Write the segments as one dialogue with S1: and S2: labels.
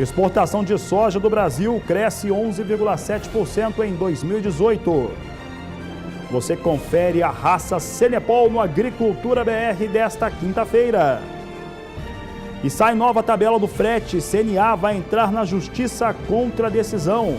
S1: Exportação de soja do Brasil cresce 11,7% em 2018. Você confere a raça Senepol no Agricultura BR desta quinta-feira. E sai nova tabela do frete, CNA vai entrar na justiça contra a decisão.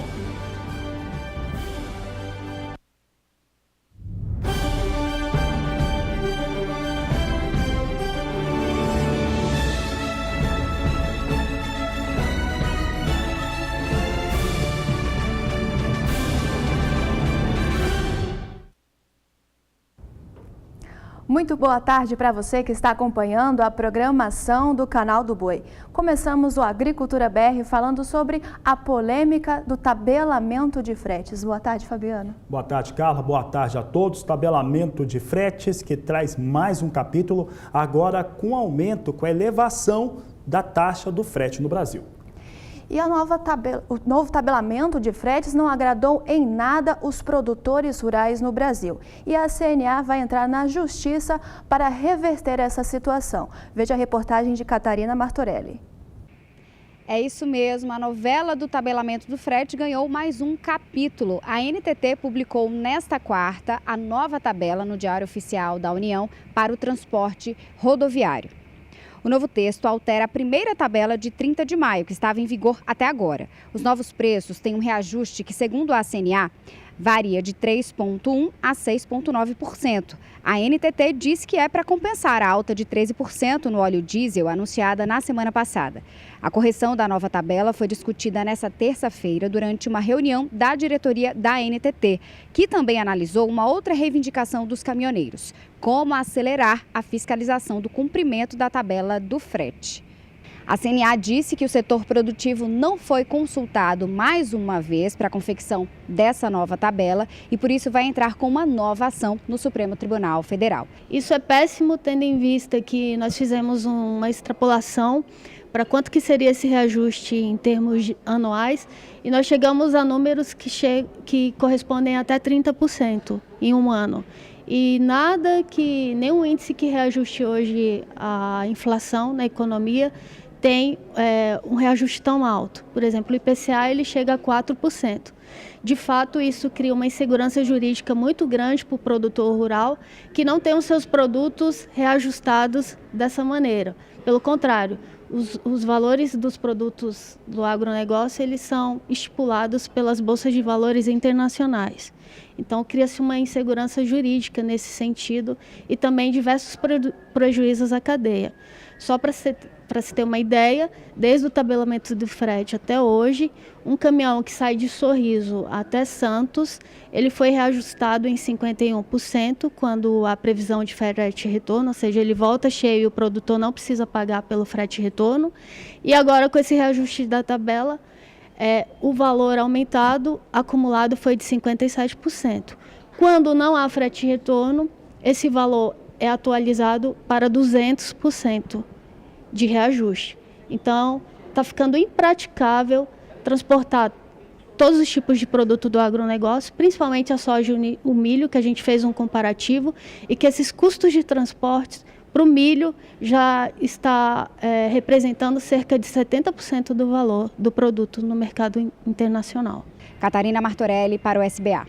S2: Muito boa tarde para você que está acompanhando a programação do Canal do Boi. Começamos o Agricultura BR falando sobre a polêmica do tabelamento de fretes. Boa tarde, Fabiano.
S1: Boa tarde, Carla. Boa tarde a todos. Tabelamento de fretes que traz mais um capítulo, agora com aumento, com a elevação da taxa do frete no Brasil.
S2: E o novo tabelamento de fretes não agradou em nada os produtores rurais no Brasil. E a CNA vai entrar na justiça para reverter essa situação. Veja a reportagem de Catarina Martorelli.
S3: É isso mesmo, a novela do tabelamento do frete ganhou mais um capítulo. A NTT publicou nesta quarta a nova tabela no Diário Oficial da União para o transporte rodoviário. O novo texto altera a primeira tabela de 30 de maio, que estava em vigor até agora. Os novos preços têm um reajuste que, segundo a CNA, varia de 3,1% a 6,9%. A NTT diz que é para compensar a alta de 13% no óleo diesel anunciada na semana passada. A correção da nova tabela foi discutida nesta terça-feira durante uma reunião da diretoria da NTT, que também analisou uma outra reivindicação dos caminhoneiros: como acelerar a fiscalização do cumprimento da tabela do frete. A CNA disse que o setor produtivo não foi consultado mais uma vez para a confecção dessa nova tabela e por isso vai entrar com uma nova ação no Supremo Tribunal Federal.
S4: Isso é péssimo, tendo em vista que nós fizemos uma extrapolação para quanto que seria esse reajuste em termos anuais e nós chegamos a números que correspondem até 30% em um ano. E nenhum índice que reajuste hoje a inflação na economia tem um reajuste tão alto. Por exemplo, o IPCA ele chega a 4%. De fato, isso cria uma insegurança jurídica muito grande para o produtor rural, que não tem os seus produtos reajustados dessa maneira. Pelo contrário, os valores dos produtos do agronegócio eles são estipulados pelas bolsas de valores internacionais. Então, cria-se uma insegurança jurídica nesse sentido e também diversos prejuízos à cadeia. Só para se ter uma ideia, desde o tabelamento do frete até hoje, um caminhão que sai de Sorriso até Santos, ele foi reajustado em 51% quando a previsão de frete retorno, ou seja, ele volta cheio e o produtor não precisa pagar pelo frete retorno. E agora, com esse reajuste da tabela, o valor aumentado, acumulado, foi de 57%. Quando não há frete retorno, esse valor é atualizado para 200% de reajuste. Então, está ficando impraticável transportar todos os tipos de produto do agronegócio, principalmente a soja e o milho, que a gente fez um comparativo, e que esses custos de transporte para o milho já está representando cerca de 70% do valor do produto no mercado internacional.
S3: Catarina Martorelli para o SBA.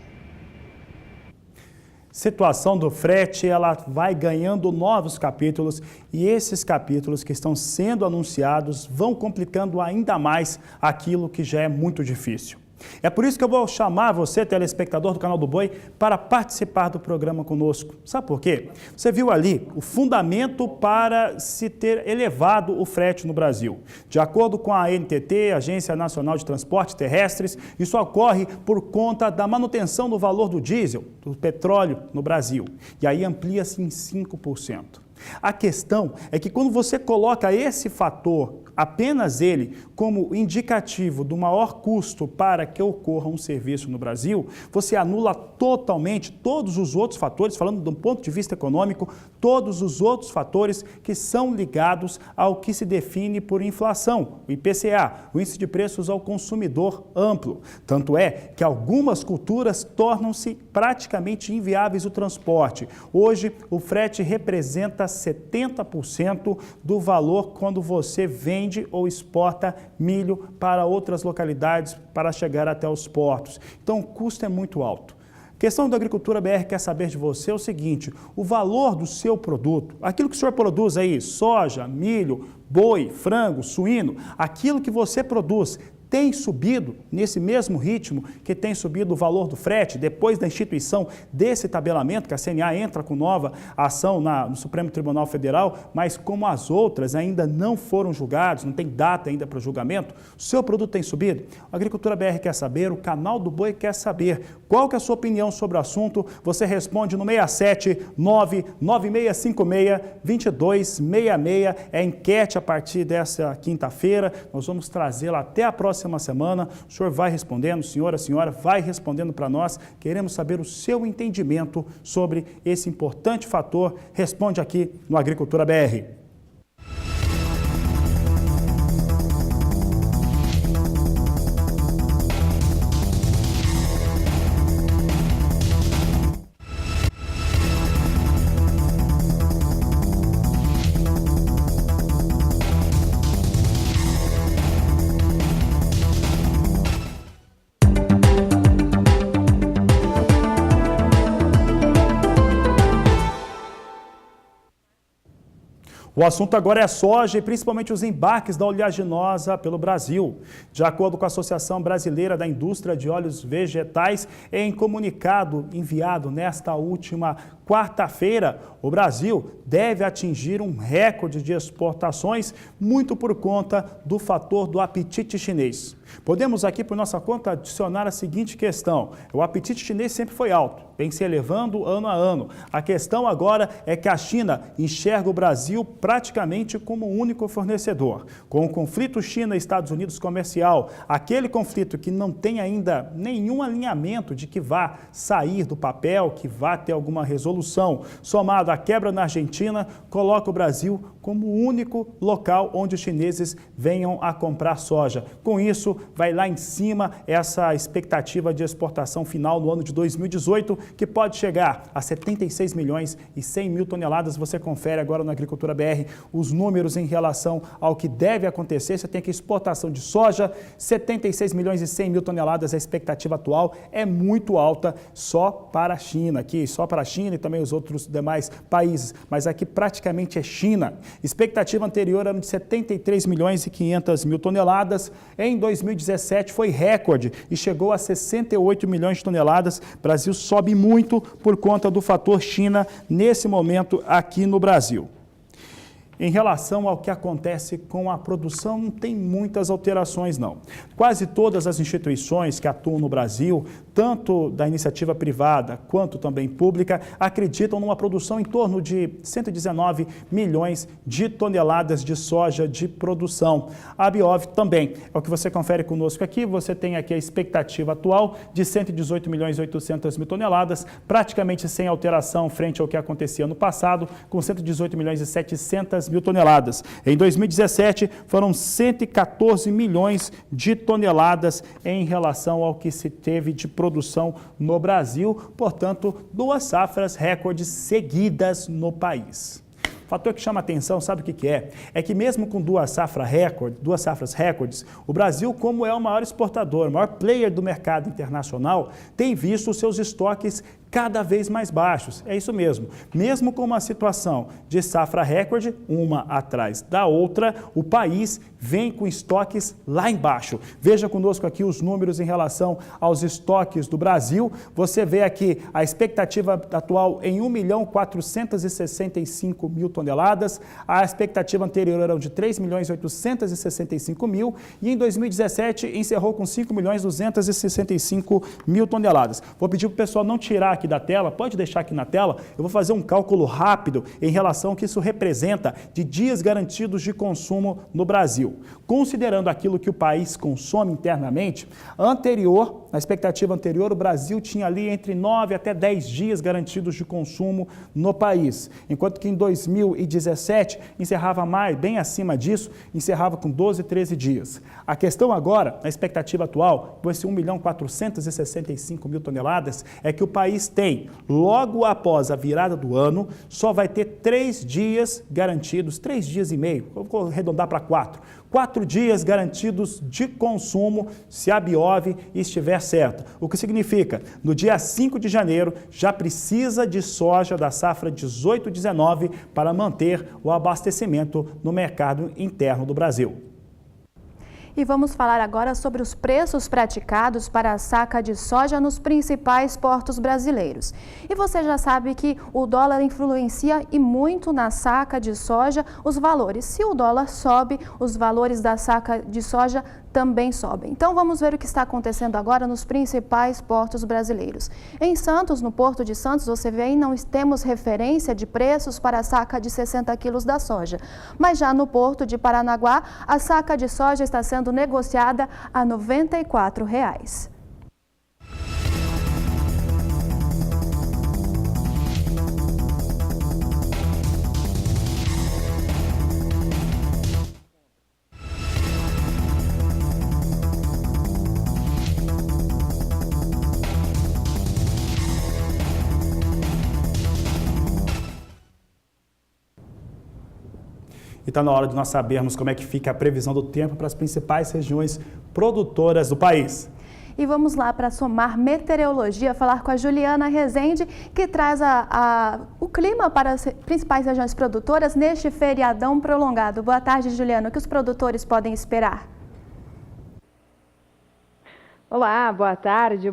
S1: Situação do frete, ela vai ganhando novos capítulos e esses capítulos que estão sendo anunciados vão complicando ainda mais aquilo que já é muito difícil. É por isso que eu vou chamar você, telespectador do Canal do Boi, para participar do programa conosco. Sabe por quê? Você viu ali o fundamento para se ter elevado o frete no Brasil. De acordo com a ANTT, Agência Nacional de Transportes Terrestres, isso ocorre por conta da manutenção do valor do diesel, do petróleo no Brasil. E aí amplia-se em 5%. A questão é que quando você coloca esse fator, apenas ele, como indicativo do maior custo para que ocorra um serviço no Brasil, você anula totalmente todos os outros fatores, falando do ponto de vista econômico, todos os outros fatores que são ligados ao que se define por inflação, o IPCA, o Índice de Preços ao Consumidor Amplo. Tanto é que algumas culturas tornam-se praticamente inviáveis o transporte. Hoje, o frete representa 70% do valor quando você vende vende ou exporta milho para outras localidades para chegar até os portos. Então, o custo é muito alto. A questão da Agricultura BR quer saber de você é o seguinte: o valor do seu produto, aquilo que o senhor produz aí, soja, milho, boi, frango, suíno, aquilo que você produz, tem subido nesse mesmo ritmo que tem subido o valor do frete depois da instituição desse tabelamento, que a CNA entra com nova ação no Supremo Tribunal Federal, mas como as outras ainda não foram julgadas, não tem data ainda para o julgamento, o seu produto tem subido? A Agricultura BR quer saber, o canal do Boi quer saber. Qual que é a sua opinião sobre o assunto? Você responde no 67996562266. É enquete a partir dessa quinta-feira. Nós vamos trazê-la até a próxima semana. O senhor vai respondendo, a senhora vai respondendo para nós. Queremos saber o seu entendimento sobre esse importante fator. Responde aqui no Agricultura BR. O assunto agora é a soja e principalmente os embarques da oleaginosa pelo Brasil. De acordo com a Associação Brasileira da Indústria de Óleos Vegetais, em comunicado enviado nesta última quarta-feira, o Brasil deve atingir um recorde de exportações, muito por conta do fator do apetite chinês. Podemos aqui, por nossa conta, adicionar a seguinte questão: o apetite chinês sempre foi alto, vem se elevando ano a ano. A questão agora é que a China enxerga o Brasil praticamente como o único fornecedor. Com o conflito China-Estados Unidos comercial, aquele conflito que não tem ainda nenhum alinhamento de que vá sair do papel, que vá ter alguma resolução, somado à quebra na Argentina, coloca o Brasil como o único local onde os chineses venham a comprar soja. Com isso, vai lá em cima essa expectativa de exportação final no ano de 2018, que pode chegar a 76 milhões e 100 mil toneladas. Você confere agora na Agricultura BR os números em relação ao que deve acontecer. Você tem aqui exportação de soja, 76 milhões e 100 mil toneladas. A expectativa atual é muito alta só para a China, aqui só para a China e também os outros demais países, mas aqui praticamente é China. Expectativa anterior era de 73 milhões e 500 mil toneladas. Em 2017 foi recorde e chegou a 68 milhões de toneladas. O Brasil sobe muito por conta do fator China nesse momento aqui no Brasil. Em relação ao que acontece com a produção, não tem muitas alterações, não. Quase todas as instituições que atuam no Brasil, tanto da iniciativa privada quanto também pública, acreditam numa produção em torno de 119 milhões de toneladas de soja de produção. A Biov também. É o que você confere conosco aqui. Você tem aqui a expectativa atual de 118 milhões e 800 mil toneladas, praticamente sem alteração frente ao que acontecia no passado, com 118 milhões e 700 mil toneladas. Em 2017, foram 114 milhões de toneladas em relação ao que se teve de produção no Brasil, portanto, 2 safras recordes seguidas no país. O fator que chama atenção, sabe o que é? É que mesmo com 2 safras recordes, o Brasil, como é o maior exportador, o maior player do mercado internacional, tem visto os seus estoques cada vez mais baixos. É isso mesmo. Mesmo com uma situação de safra recorde, uma atrás da outra, o país vem com estoques lá embaixo. Veja conosco aqui os números em relação aos estoques do Brasil. Você vê aqui a expectativa atual em 1.465 mil toneladas. A expectativa anterior era de 3.865 mil e em 2017 encerrou com 5.265 mil toneladas. Vou pedir para o pessoal não tirar aqui da tela, pode deixar aqui na tela, eu vou fazer um cálculo rápido em relação ao que isso representa de dias garantidos de consumo no Brasil. Considerando aquilo que o país consome internamente, na expectativa anterior, o Brasil tinha ali entre 9 até 10 dias garantidos de consumo no país, enquanto que em 2017 encerrava bem acima disso, encerrava com 12, 13 dias. A questão agora, na expectativa atual, com esse 1.465 mil toneladas, é que o país tem, logo após a virada do ano, só vai ter 3 dias garantidos, 3 dias e meio, eu vou arredondar para 4. 4 dias garantidos de consumo se a Biov estiver certa. O que significa, no dia 5 de janeiro, já precisa de soja da safra 18/19 para manter o abastecimento no mercado interno do Brasil.
S2: E vamos falar agora sobre os preços praticados para a saca de soja nos principais portos brasileiros. E você já sabe que o dólar influencia e muito na saca de soja os valores. Se o dólar sobe, os valores da saca de soja também sobem. Então vamos ver o que está acontecendo agora nos principais portos brasileiros. Em Santos, no Porto de Santos, você vê aí, não temos referência de preços para a saca de 60 quilos da soja. Mas já no Porto de Paranaguá, a saca de soja está sendo negociada a R$ 94.
S1: E está na hora de nós sabermos como é que fica a previsão do tempo para as principais regiões produtoras do país.
S2: E vamos lá para somar meteorologia, falar com a Juliana Rezende, que traz o clima para as principais regiões produtoras neste feriadão prolongado. Boa tarde, Juliana. O que os produtores podem esperar?
S5: Olá, boa tarde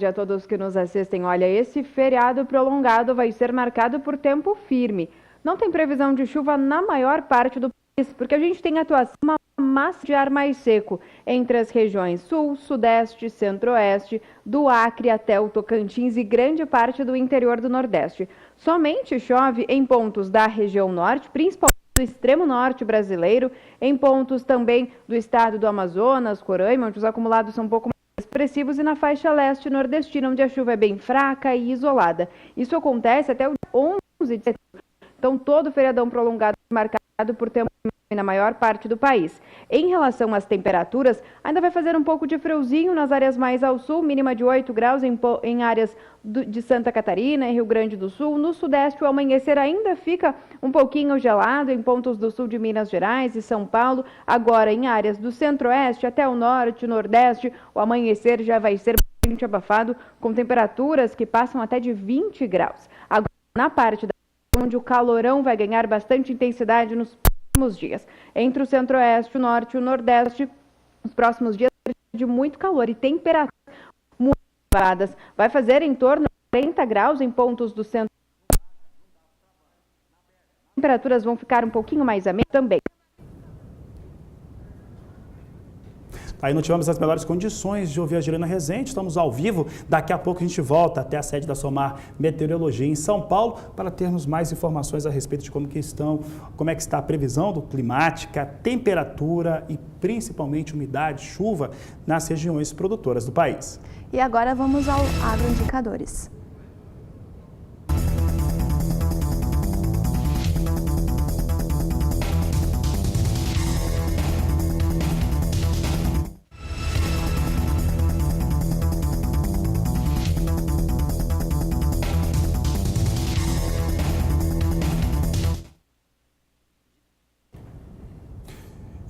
S5: a todos que nos assistem. Olha, esse feriado prolongado vai ser marcado por tempo firme. Não tem previsão de chuva na maior parte do país, porque a gente tem atuação uma massa de ar mais seco entre as regiões sul, sudeste, centro-oeste, do Acre até o Tocantins e grande parte do interior do Nordeste. Somente chove em pontos da região norte, principalmente do extremo norte brasileiro, em pontos também do estado do Amazonas, Roraima, onde os acumulados são um pouco mais expressivos, e na faixa leste nordestina, onde a chuva é bem fraca e isolada. Isso acontece até o dia 11 de setembro. Então, todo feriadão prolongado marcado por tempo na maior parte do país. Em relação às temperaturas, ainda vai fazer um pouco de friozinho nas áreas mais ao sul, mínima de 8 graus em áreas de Santa Catarina e Rio Grande do Sul. No sudeste, o amanhecer ainda fica um pouquinho gelado em pontos do sul de Minas Gerais e São Paulo. Agora, em áreas do centro-oeste até o norte e nordeste, o amanhecer já vai ser bastante abafado, com temperaturas que passam até de 20 graus. Agora, na parte da onde o calorão vai ganhar bastante intensidade nos próximos dias. Entre o centro-oeste, o norte e o nordeste, nos próximos dias de muito calor e temperaturas muito elevadas. Vai fazer em torno de 40 graus em pontos do centro. As temperaturas vão ficar um pouquinho mais amenas também.
S1: Aí não tivemos as melhores condições de ouvir a Juliana Rezende, estamos ao vivo, daqui a pouco a gente volta até a sede da Somar Meteorologia em São Paulo para termos mais informações a respeito de como é que está a previsão do climática, temperatura e principalmente umidade, chuva nas regiões produtoras do país.
S2: E agora vamos ao Agroindicadores.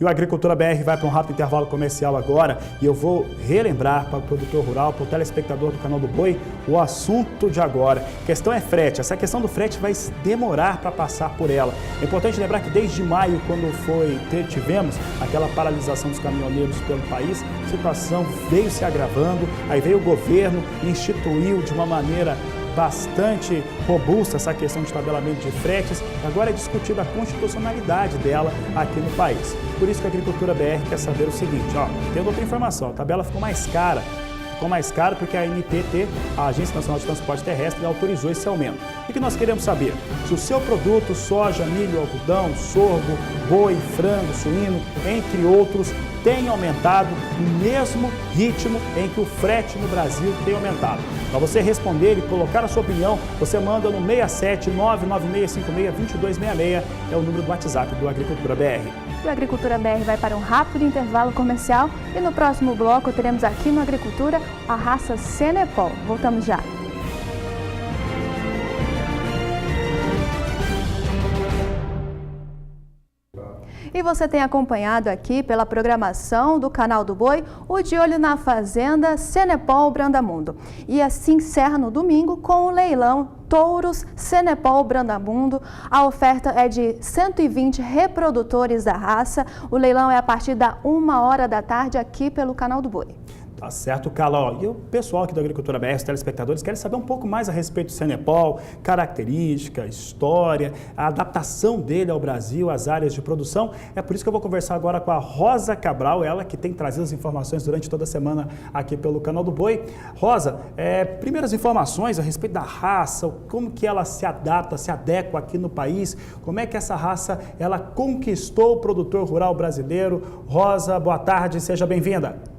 S1: E o Agricultura BR vai para um rápido intervalo comercial agora e eu vou relembrar para o produtor rural, para o telespectador do canal do Boi, o assunto de agora. A questão é frete. Essa questão do frete vai demorar para passar por ela. É importante lembrar que desde maio, quando tivemos aquela paralisação dos caminhoneiros pelo país, a situação veio se agravando, aí veio o governo e instituiu de uma maneira bastante robusta essa questão de tabelamento de fretes. Agora é discutida a constitucionalidade dela aqui no país. Por isso que a Agricultura BR quer saber o seguinte, tendo outra informação, a tabela ficou mais cara porque a ANTT, a Agência Nacional de Transporte Terrestre, autorizou esse aumento. E que nós queremos saber? Se o seu produto, soja, milho, algodão, sorgo, boi, frango, suíno, entre outros, tem aumentado no mesmo ritmo em que o frete no Brasil tem aumentado. Para você responder e colocar a sua opinião, você manda no 67 99656 2266, é o número do WhatsApp do Agricultura BR.
S2: O Agricultura BR vai para um rápido intervalo comercial e no próximo bloco teremos aqui no Agricultura a raça Senepol. Voltamos já. E você tem acompanhado aqui pela programação do Canal do Boi o De Olho na Fazenda Senepol Brandamundo. E assim encerra no domingo com o leilão Touros Senepol Brandamundo. A oferta é de 120 reprodutores da raça. O leilão é a partir da 1h da tarde aqui pelo Canal do Boi.
S1: Tá certo, Carla. E o pessoal aqui da Agricultura BR, os telespectadores, querem saber um pouco mais a respeito do Senepol, característica, história, a adaptação dele ao Brasil, as áreas de produção. É por isso que eu vou conversar agora com a Rosa Cabral, ela que tem trazido as informações durante toda a semana aqui pelo Canal do Boi. Rosa, primeiras informações a respeito da raça, como que ela se adapta, se adequa aqui no país, como é que essa raça ela conquistou o produtor rural brasileiro. Rosa, boa tarde, seja bem-vinda.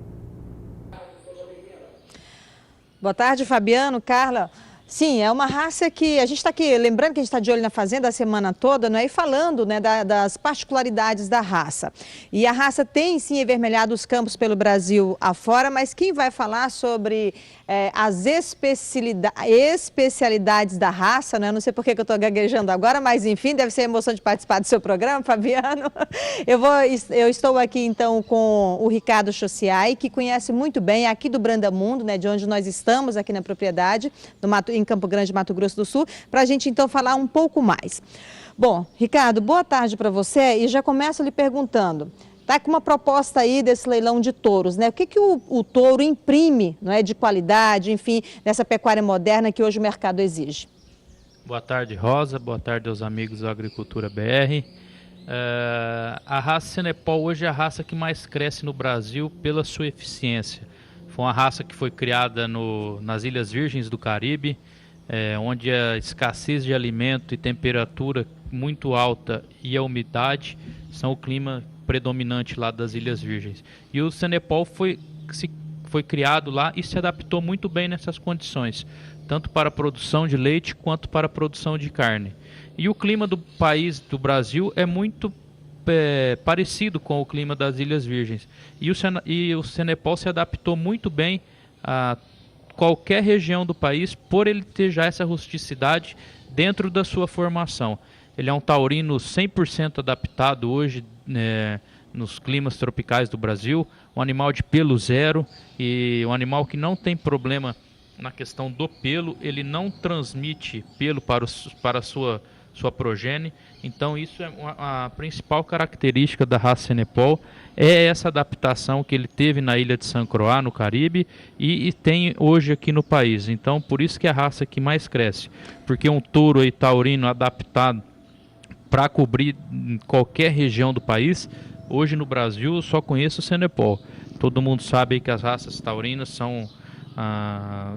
S6: Boa tarde, Fabiano, Carla. Sim, é uma raça que a gente está aqui, lembrando que a gente está de olho na fazenda a semana toda, não é? E falando, né, das particularidades da raça. E a raça tem sim envermelhado os campos pelo Brasil afora, mas quem vai falar sobre as especialidades da raça, né? Eu não sei por que eu estou gaguejando agora, mas enfim, deve ser a emoção de participar do seu programa, Fabiano. Eu estou aqui então com o Ricardo Chociai, que conhece muito bem aqui do Brandamundo, né, de onde nós estamos aqui na propriedade, em Campo Grande, Mato Grosso do Sul, para a gente então falar um pouco mais. Bom, Ricardo, boa tarde para você e já começo lhe perguntando, tá com uma proposta aí desse leilão de touros, né? O que o touro imprime, não é, de qualidade, enfim, nessa pecuária moderna que hoje o mercado exige?
S7: Boa tarde, Rosa, boa tarde aos amigos da Agricultura BR. A raça Senepol hoje é a raça que mais cresce no Brasil pela sua eficiência. Foi uma raça que foi criada nas Ilhas Virgens do Caribe, onde a escassez de alimento e temperatura muito alta e a umidade são o clima predominante lá das Ilhas Virgens. E o Senepol foi criado lá e se adaptou muito bem nessas condições, tanto para a produção de leite quanto para a produção de carne. E o clima do país, do Brasil, é muito parecido com o clima das Ilhas Virgens. E o Senepol se adaptou muito bem a qualquer região do país, por ele ter já essa rusticidade dentro da sua formação. Ele é um taurino 100% adaptado hoje nos climas tropicais do Brasil, um animal de pelo zero e um animal que não tem problema na questão do pelo, ele não transmite pelo para a sua progênie. Então isso é a principal característica da raça Senepol, é essa adaptação que ele teve na ilha de San Croix, no Caribe, e tem hoje aqui no país. Então por isso que é a raça que mais cresce, porque um touro aí taurino adaptado para cobrir qualquer região do país, hoje no Brasil eu só conheço o Senepol. Todo mundo sabe que as raças taurinas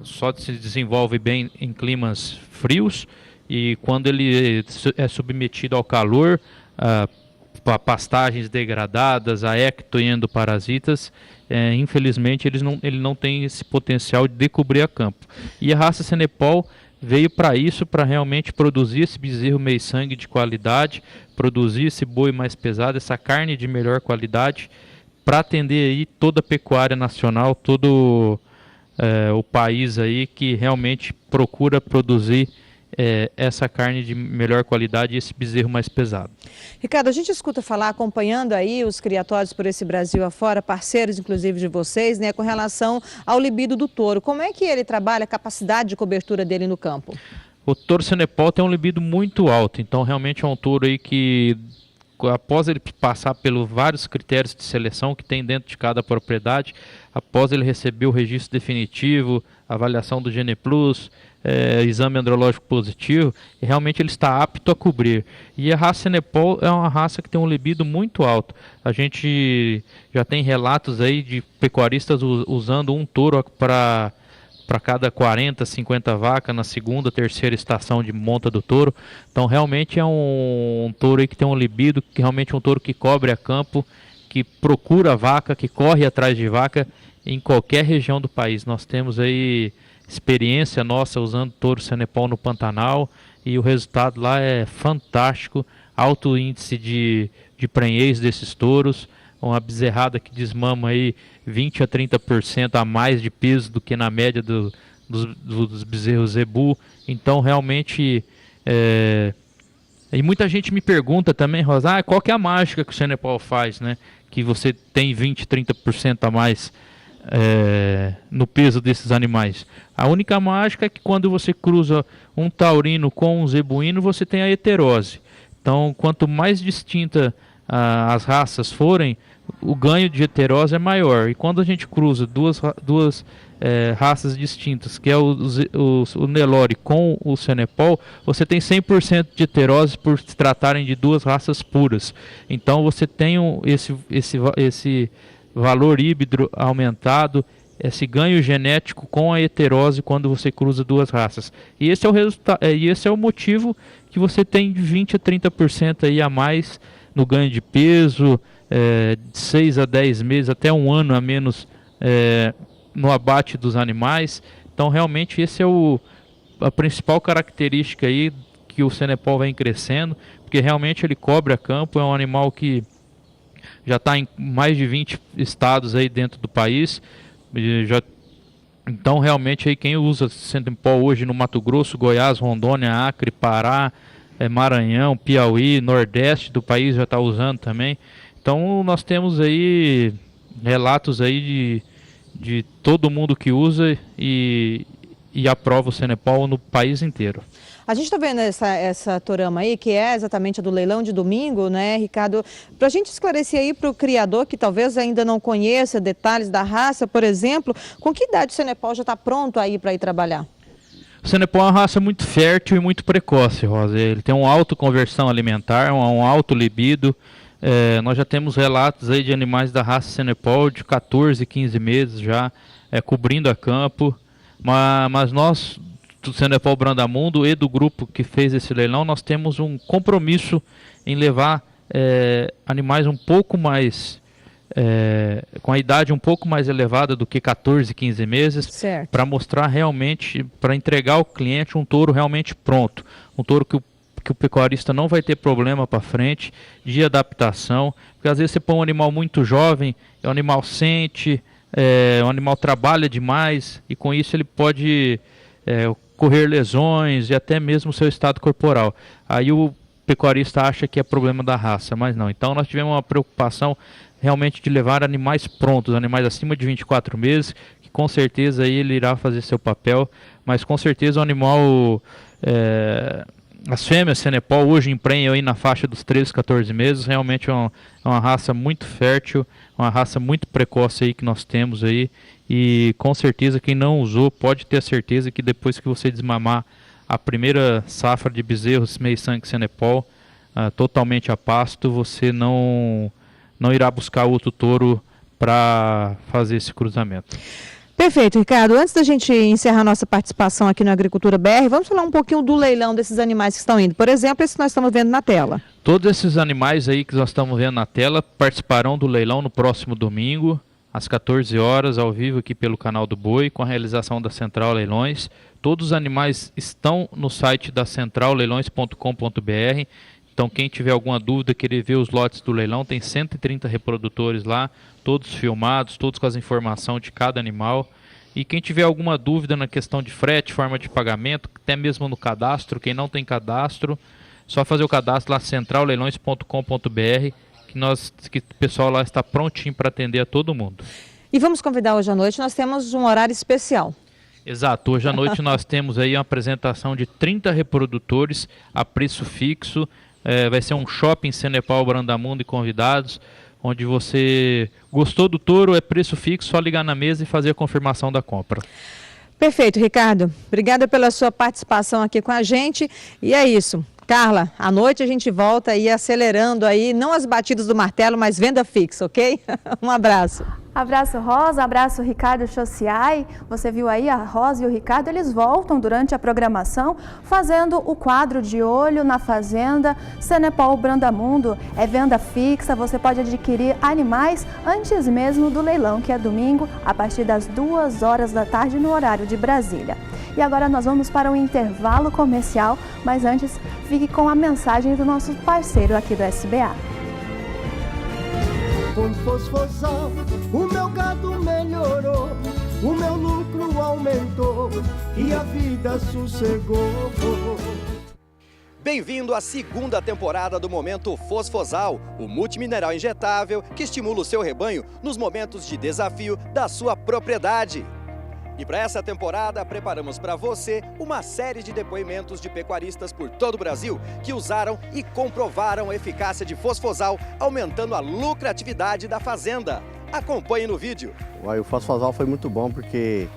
S7: só se desenvolvem bem em climas frios, e quando ele é submetido ao calor, a pastagens degradadas, a ecto e endoparasitas, infelizmente ele não tem esse potencial de cobrir a campo. E a raça Senepol veio para isso, para realmente produzir esse bezerro meio sangue de qualidade, produzir esse boi mais pesado, essa carne de melhor qualidade, para atender aí toda a pecuária nacional, todo o país aí que realmente procura produzir essa carne de melhor qualidade e esse bezerro mais pesado.
S6: Ricardo, a gente escuta falar, acompanhando aí os criatórios por esse Brasil afora, parceiros inclusive de vocês, né, com relação ao libido do touro. Como é que ele trabalha, a capacidade de cobertura dele no campo?
S7: O touro Senepol tem um libido muito alto, então realmente é um touro aí que, após ele passar pelos vários critérios de seleção que tem dentro de cada propriedade, após ele receber o registro definitivo, avaliação do GenePlus, exame andrológico positivo, e realmente ele está apto a cobrir. E a raça Senepol é uma raça que tem um libido muito alto. A gente já tem relatos aí de pecuaristas usando um touro para cada 40, 50 vacas na segunda, terceira estação de monta do touro. Então realmente é um touro aí que tem um libido, que realmente é um touro que cobre a campo, que procura vaca, que corre atrás de vaca em qualquer região do país. Nós temos aí experiência nossa usando touro Senepol no Pantanal e o resultado lá é fantástico, alto índice de prenhez desses touros, uma bezerrada que desmama aí 20 a 30% a mais de peso do que na média dos bezerros zebu. Então realmente E muita gente me pergunta também, Rosa, qual que é a mágica que o Senepal faz, né? Que você tem 20, 30% a mais no peso desses animais. A única mágica é que quando você cruza um taurino com um zebuíno, você tem a heterose. Então, quanto mais distinta as raças forem, o ganho de heterose é maior. E quando a gente cruza duas raças distintas, que é o Nelore com o Senepal, você tem 100% de heterose por se tratarem de duas raças puras. Então você tem esse valor híbrido aumentado, esse ganho genético com a heterose quando você cruza duas raças. E esse é o resultado, e esse é o motivo que você tem de 20 a 30% aí a mais no ganho de peso, de 6 a 10 meses, até um ano a menos no abate dos animais. Então realmente esse é a principal característica aí que o Senepal vem crescendo, porque realmente ele cobre a campo, é um animal que já está em mais de 20 estados aí dentro do país. Então realmente aí quem usa Senepal hoje no Mato Grosso, Goiás, Rondônia, Acre, Pará, Maranhão, Piauí, Nordeste do país já está usando também. Então nós temos aí relatos aí de todo mundo que usa e aprova o Senepal no país inteiro.
S6: A gente está vendo essa torama aí, que é exatamente a do leilão de domingo, né, Ricardo? Para a gente esclarecer aí para o criador que talvez ainda não conheça detalhes da raça, por exemplo, com que idade o Senepal já está pronto aí para ir trabalhar?
S7: O Senepal é uma raça muito fértil e muito precoce, Rosa. Ele tem uma alta conversão alimentar, um alto libido. Nós já temos relatos aí de animais da raça Senepal de 14, 15 meses já, cobrindo a campo. Mas nós, do Senepal Brandamundo e do grupo que fez esse leilão, nós temos um compromisso em levar animais um pouco mais, com a idade um pouco mais elevada do que 14, 15 meses, para mostrar realmente, para entregar ao cliente um touro realmente pronto, um touro que o pecuarista não vai ter problema para frente de adaptação, porque às vezes você põe um animal muito jovem, o animal sente, o animal trabalha demais e com isso ele pode correr lesões e até mesmo o seu estado corporal. Aí o pecuarista acha que é problema da raça, mas não. Então nós tivemos uma preocupação realmente de levar animais prontos, animais acima de 24 meses, que com certeza aí ele irá fazer seu papel, mas com certeza o animal... As fêmeas Senepal hoje emprenham aí na faixa dos 13, 14 meses, realmente é uma raça muito fértil, uma raça muito precoce aí que nós temos aí, e com certeza quem não usou pode ter a certeza que depois que você desmamar a primeira safra de bezerros meio sangue Senepal, totalmente a pasto, você não irá buscar outro touro para fazer esse cruzamento.
S6: Perfeito, Ricardo. Antes da gente encerrar nossa participação aqui no Agricultura BR, vamos falar um pouquinho do leilão desses animais que estão indo. Por exemplo, esse que nós estamos vendo na tela.
S7: Todos esses animais aí que nós estamos vendo na tela participarão do leilão no próximo domingo, às 14 horas, ao vivo aqui pelo canal do Boi, com a realização da Central Leilões. Todos os animais estão no site da centralleilões.com.br. Então quem tiver alguma dúvida, querer ver os lotes do leilão, tem 130 reprodutores lá, todos filmados, todos com as informações de cada animal. E quem tiver alguma dúvida na questão de frete, forma de pagamento, até mesmo no cadastro, quem não tem cadastro, só fazer o cadastro lá, centralleilões.com.br, que o pessoal lá está prontinho para atender a todo mundo.
S6: E vamos convidar hoje à noite, nós temos um horário especial.
S7: Exato, hoje à noite nós temos aí uma apresentação de 30 reprodutores a preço fixo. Vai ser um shopping Senepal Brandamundo e convidados, onde você gostou do touro, é preço fixo, só ligar na mesa e fazer a confirmação da compra.
S6: Perfeito, Ricardo. Obrigada pela sua participação aqui com a gente. E é isso. Carla, à noite a gente volta aí acelerando aí, não as batidas do martelo, mas venda fixa, ok? Um abraço.
S2: Abraço, Rosa, abraço, Ricardo Chociai. Você viu aí a Rosa e o Ricardo, eles voltam durante a programação fazendo o quadro de olho na fazenda Senepal Brandamundo. É venda fixa, você pode adquirir animais antes mesmo do leilão, que é domingo, a partir das 2 horas da tarde no horário de Brasília. E agora nós vamos para um intervalo comercial, mas antes fique com a mensagem do nosso parceiro aqui do SBA.
S8: Com Fosfosal, o meu gado melhorou, o meu lucro aumentou e a vida sossegou.
S9: Bem-vindo à segunda temporada do Momento Fosfosal, o multimineral injetável que estimula o seu rebanho nos momentos de desafio da sua propriedade. E para essa temporada, preparamos para você uma série de depoimentos de pecuaristas por todo o Brasil que usaram e comprovaram a eficácia de Fosfosal, aumentando a lucratividade da fazenda. Acompanhe no vídeo.
S10: O Fosfosal foi muito bom porque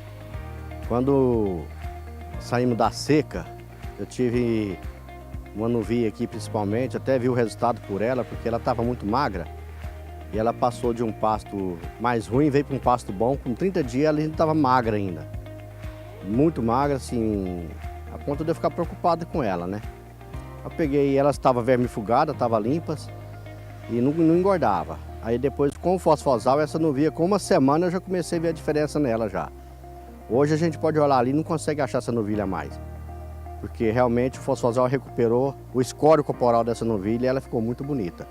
S10: quando saímos da seca, eu tive uma novilha aqui principalmente, até vi o resultado por ela, porque ela estava muito magra. E ela passou de um pasto mais ruim, veio para um pasto bom. Com 30 dias ela ainda estava magra ainda. Muito magra, assim, a ponto de eu ficar preocupado com ela, né? Eu peguei, ela estava vermifugada, estava limpas e não engordava. Aí depois com o Fosfosal, essa novilha, com uma semana eu já comecei a ver a diferença nela já. Hoje a gente pode olhar ali e não consegue achar essa novilha mais. Porque realmente o Fosfosal recuperou o escório corporal dessa novilha e ela ficou muito bonita.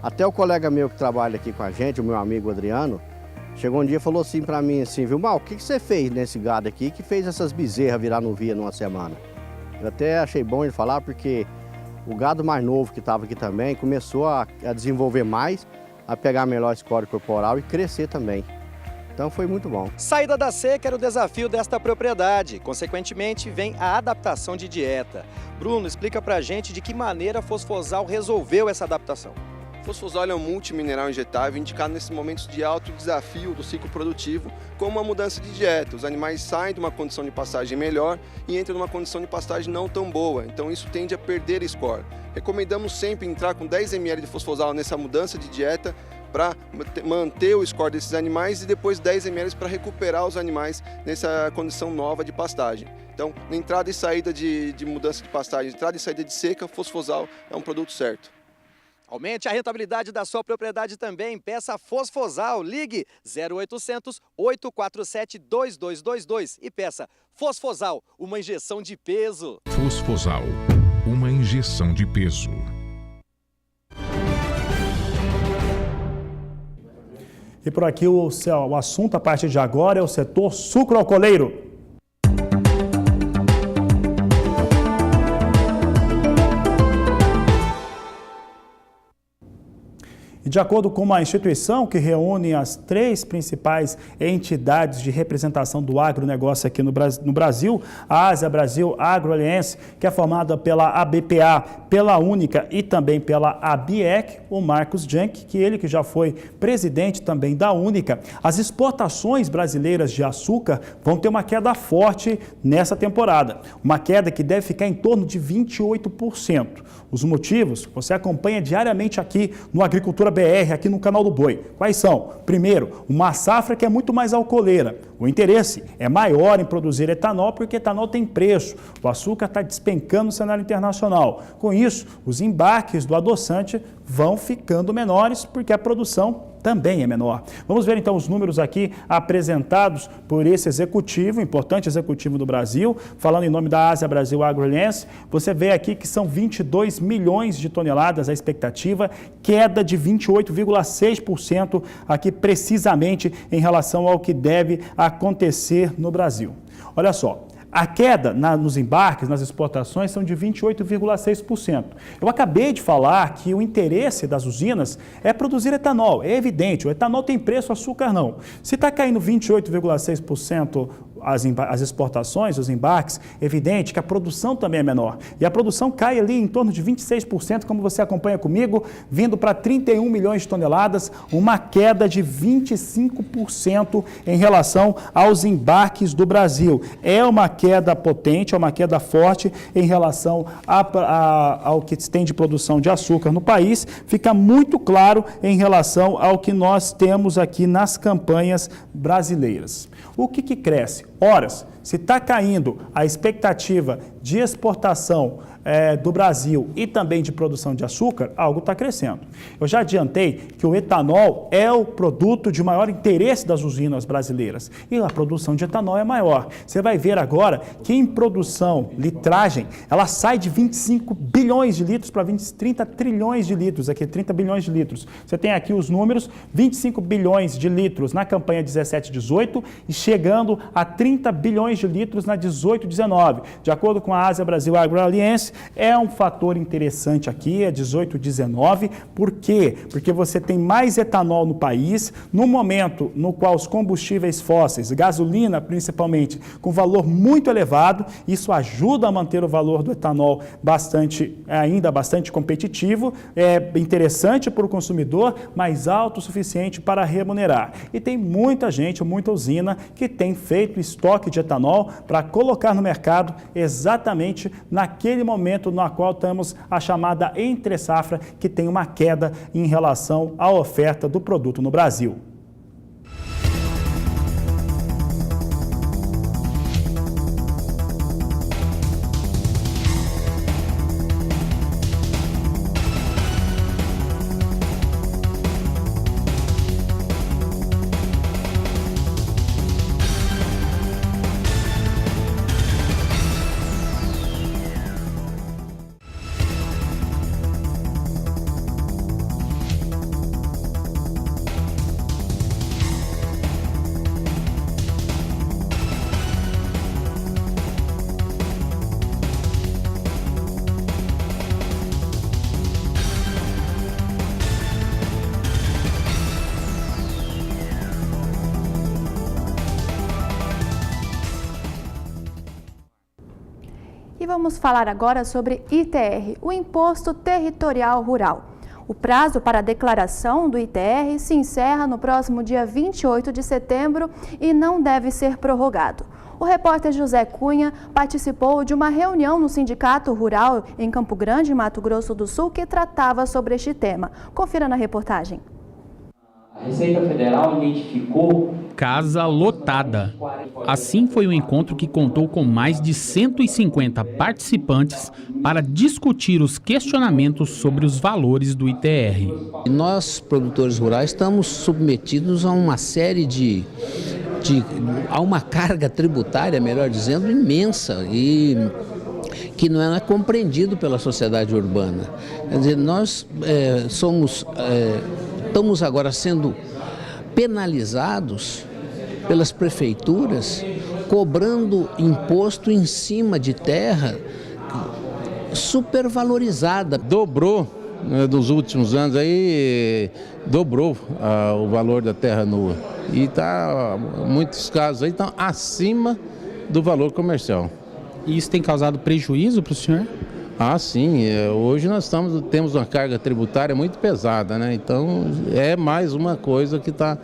S10: Até o colega meu que trabalha aqui com a gente, o meu amigo Adriano, chegou um dia e falou assim pra mim assim, viu, Mal, o que você fez nesse gado aqui que fez essas bezerras virar novilha numa semana? Eu até achei bom ele falar porque o gado mais novo que estava aqui também começou a desenvolver mais, a pegar melhor escório corporal e crescer também. Então foi muito bom.
S9: Saída da seca era o desafio desta propriedade. Consequentemente, vem a adaptação de dieta. Bruno, explica pra gente de que maneira a Fosfosal resolveu essa adaptação.
S11: Fosfosal é um multimineral injetável indicado nesses momentos de alto desafio do ciclo produtivo, como uma mudança de dieta. Os animais saem de uma condição de pastagem melhor e entram numa condição de pastagem não tão boa, então isso tende a perder score. Recomendamos sempre entrar com 10 ml de Fosfosal nessa mudança de dieta para manter o score desses animais e depois 10 ml para recuperar os animais nessa condição nova de pastagem. Então, na entrada e saída de mudança de pastagem, entrada e saída de seca, Fosfosal é um produto certo.
S9: Aumente a rentabilidade da sua propriedade também. Peça Fosfosal. Ligue 0800 847 2222 e peça Fosfosal, uma injeção de peso.
S12: Fosfosal, uma injeção de peso.
S1: E por aqui o assunto a partir de agora é o setor sucroalcooleiro. E de acordo com uma instituição que reúne as 3 principais entidades de representação do agronegócio aqui no Brasil, a Ásia Brasil Agroaliense, que é formada pela ABPA, pela Única e também pela ABIEC, o Marcos Jank, que já foi presidente também da Única, as exportações brasileiras de açúcar vão ter uma queda forte nessa temporada. Uma queda que deve ficar em torno de 28%. Os motivos você acompanha diariamente aqui no Agricultura BR, aqui no canal do Boi. Quais são? Primeiro, uma safra que é muito mais alcooleira. O interesse é maior em produzir etanol porque etanol tem preço. O açúcar está despencando no cenário internacional. Com isso, os embarques do adoçante vão ficando menores porque a produção também é menor. Vamos ver então os números aqui apresentados por esse executivo, importante executivo do Brasil, falando em nome da Ásia Brasil Agroaliense. Você vê aqui que são 22 milhões de toneladas a expectativa, queda de 28,6% aqui precisamente em relação ao que deve acontecer no Brasil. Olha só. A queda nos embarques, nas exportações, são de 28,6%. Eu acabei de falar que o interesse das usinas é produzir etanol. É evidente, o etanol tem preço, o açúcar não. Se está caindo 28,6% as exportações, os embarques, é evidente que a produção também é menor. E a produção cai ali em torno de 26%, como você acompanha comigo, vindo para 31 milhões de toneladas, uma queda de 25% em relação aos embarques do Brasil. É uma queda potente, é uma queda forte em relação ao que tem de produção de açúcar no país. Fica muito claro em relação ao que nós temos aqui nas campanhas brasileiras. O que cresce? Horas. Se está caindo a expectativa de exportação do Brasil e também de produção de açúcar, algo está crescendo. Eu já adiantei que o etanol é o produto de maior interesse das usinas brasileiras e a produção de etanol é maior. Você vai ver agora que em produção, litragem, ela sai de 25 bilhões de litros para 30 trilhões de litros, aqui 30 bilhões de litros. Você tem aqui os números, 25 bilhões de litros na campanha 17-18 e chegando a 30 bilhões de litros na 18-19. De acordo com a Ásia Brasil Agroaliense, é um fator interessante aqui, é 18, 19. Por quê? Porque você tem mais etanol no país, no momento no qual os combustíveis fósseis, gasolina principalmente, com valor muito elevado, isso ajuda a manter o valor do etanol ainda bastante competitivo, é interessante para o consumidor, mas alto o suficiente para remunerar. E tem muita gente, muita usina que tem feito estoque de etanol para colocar no mercado exatamente naquele momento no qual temos a chamada entre-safra, que tem uma queda em relação à oferta do produto no Brasil.
S2: E vamos falar agora sobre ITR, o Imposto Territorial Rural. O prazo para a declaração do ITR se encerra no próximo dia 28 de setembro e não deve ser prorrogado. O repórter José Cunha participou de uma reunião no Sindicato Rural em Campo Grande, Mato Grosso do Sul, que tratava sobre este tema. Confira na reportagem.
S13: A Receita Federal identificou casa lotada. Assim foi o encontro que contou com mais de 150 participantes para discutir os questionamentos sobre os valores do ITR.
S14: Nós, produtores rurais, estamos submetidos a uma série a uma carga tributária, melhor dizendo, imensa e que não é compreendido pela sociedade urbana. Quer dizer, nós estamos agora sendo penalizados pelas prefeituras, cobrando imposto em cima de terra supervalorizada.
S15: Dobrou, dos últimos anos, aí dobrou o valor da terra nua. E muitos casos aí estão acima do valor comercial.
S13: E isso tem causado prejuízo para o senhor?
S15: Ah, sim. Hoje nós temos uma carga tributária muito pesada, né? Então é mais uma coisa que está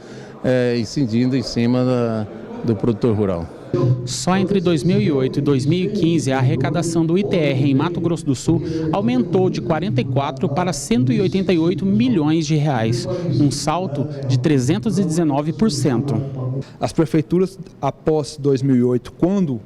S15: incidindo em cima do produtor rural.
S13: Só entre 2008 e 2015, a arrecadação do ITR em Mato Grosso do Sul aumentou de 44 para 188 milhões de reais, um salto de 319%.
S16: As prefeituras, após 2008, quando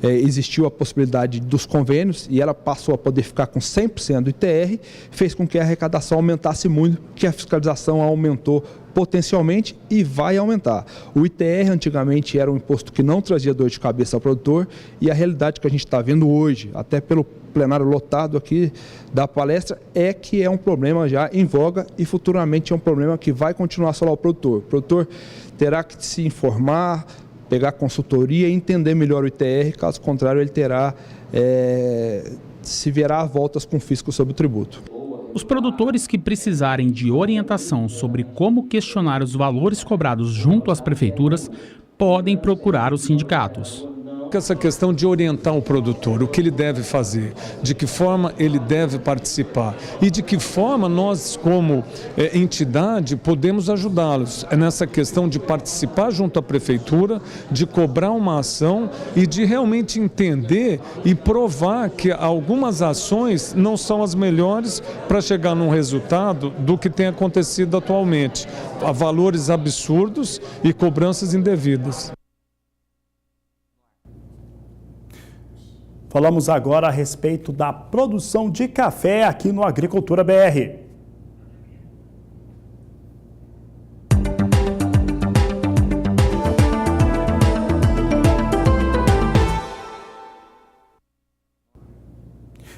S16: existiu a possibilidade dos convênios e ela passou a poder ficar com 100% do ITR, fez com que a arrecadação aumentasse muito, que a fiscalização aumentou potencialmente e vai aumentar. O ITR antigamente era um imposto que não trazia dor de cabeça ao produtor e a realidade que a gente está vendo hoje, até pelo plenário lotado aqui da palestra, é que é um problema já em voga e futuramente é um problema que vai continuar a assolar o produtor. O produtor terá que se informar, pegar consultoria e entender melhor o ITR, caso contrário ele terá, se verá a voltas com o fisco sobre o tributo.
S13: Os produtores que precisarem de orientação sobre como questionar os valores cobrados junto às prefeituras podem procurar os sindicatos.
S17: Essa questão de orientar o produtor, o que ele deve fazer, de que forma ele deve participar e de que forma nós, como entidade, podemos ajudá-los nessa questão de participar junto à prefeitura, de cobrar uma ação e de realmente entender e provar que algumas ações não são as melhores para chegar num resultado do que tem acontecido atualmente, a valores absurdos e cobranças indevidas.
S1: Falamos agora a respeito da produção de café aqui no Agricultura BR.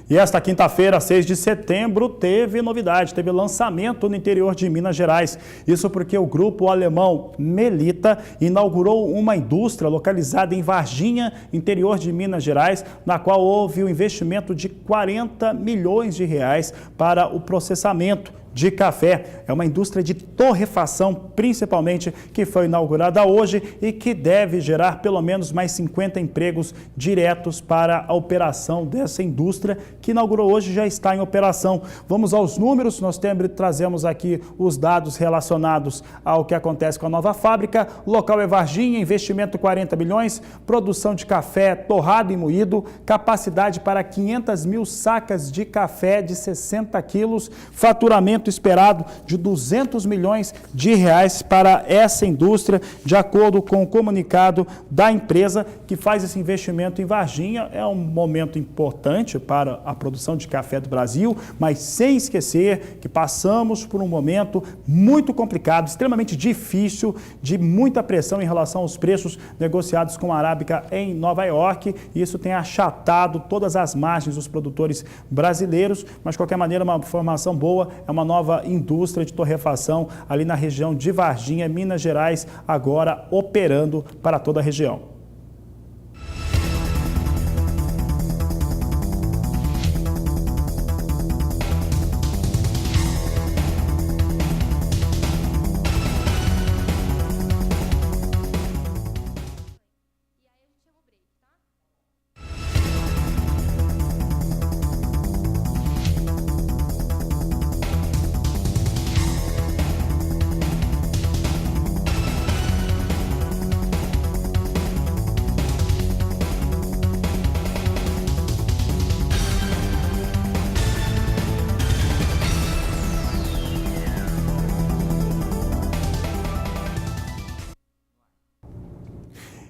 S1: E esta quinta-feira, 6 de setembro, teve novidade, teve lançamento no interior de Minas Gerais. Isso porque o grupo alemão Melita inaugurou uma indústria localizada em Varginha, interior de Minas Gerais, na qual houve um investimento de 40 milhões de reais para o processamento de café. É uma indústria de torrefação, principalmente, que foi inaugurada hoje e que deve gerar pelo menos mais 50 empregos diretos para a operação dessa indústria, que inaugurou hoje e já está em operação. Vamos aos números, nós trazemos aqui os dados relacionados ao que acontece com a nova fábrica. O local é Varginha, investimento 40 milhões, produção de café torrado e moído, capacidade para 500 mil sacas de café de 60 quilos, faturamento esperado de 200 milhões de reais para essa indústria, de acordo com o comunicado da empresa que faz esse investimento em Varginha. É um momento importante para a produção de café do Brasil, mas sem esquecer que passamos por um momento muito complicado, extremamente difícil, de muita pressão em relação aos preços negociados com a Arábica em Nova York, e isso tem achatado todas as margens dos produtores brasileiros, mas de qualquer maneira uma informação boa, é uma nova indústria de torrefação ali na região de Varginha, Minas Gerais, agora operando para toda a região.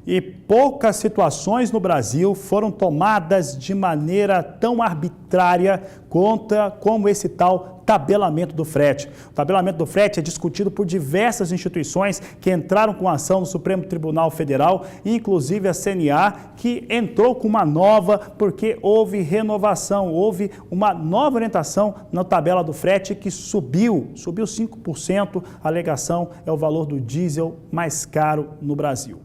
S1: E poucas situações no Brasil foram tomadas de maneira tão arbitrária como esse tal tabelamento do frete. O tabelamento do frete é discutido por diversas instituições que entraram com ação no Supremo Tribunal Federal, inclusive a CNA, que entrou com uma nova porque houve renovação, houve uma nova orientação na tabela do frete que subiu 5%. A alegação é o valor do diesel mais caro no Brasil.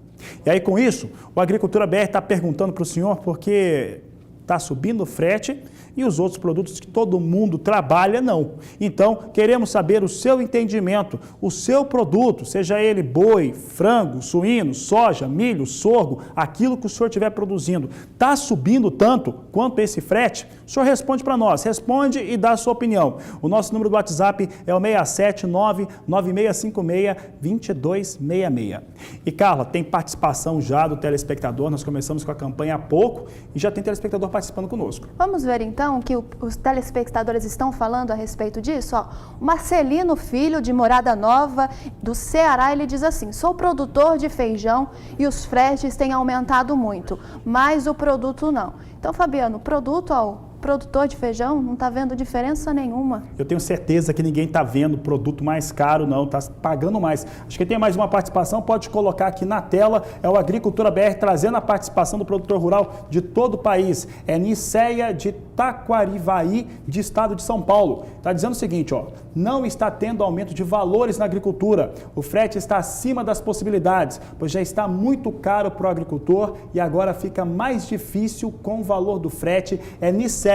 S1: E aí, com isso, o Agricultura BR está perguntando para o senhor porque está subindo o frete e os outros produtos que todo mundo trabalha não. Então, queremos saber o seu entendimento, o seu produto, seja ele boi, frango, suíno, soja, milho, sorgo, aquilo que o senhor estiver produzindo, está subindo tanto quanto esse frete? O senhor responde para nós, responde e dá a sua opinião. O nosso número do WhatsApp é o 679-9656-2266. E Carla, tem participação já do telespectador, nós começamos com a campanha há pouco e já tem telespectador participando conosco.
S2: Vamos ver então o que os telespectadores estão falando a respeito disso. O Marcelino Filho, de Morada Nova, do Ceará, ele diz assim: sou produtor de feijão e os fretes têm aumentado muito, mas o produto não. Então, Fabiano, o produto ao produtor de feijão não está vendo diferença nenhuma.
S1: Eu tenho certeza que ninguém está vendo produto mais caro, não, está pagando mais. Acho que tem mais uma participação, pode colocar aqui na tela, é o Agricultura BR trazendo a participação do produtor rural de todo o país. É Niceia de Taquarivaí, de estado de São Paulo. Está dizendo o seguinte, não está tendo aumento de valores na agricultura. O frete está acima das possibilidades, pois já está muito caro para o agricultor e agora fica mais difícil com o valor do frete. É Niceia,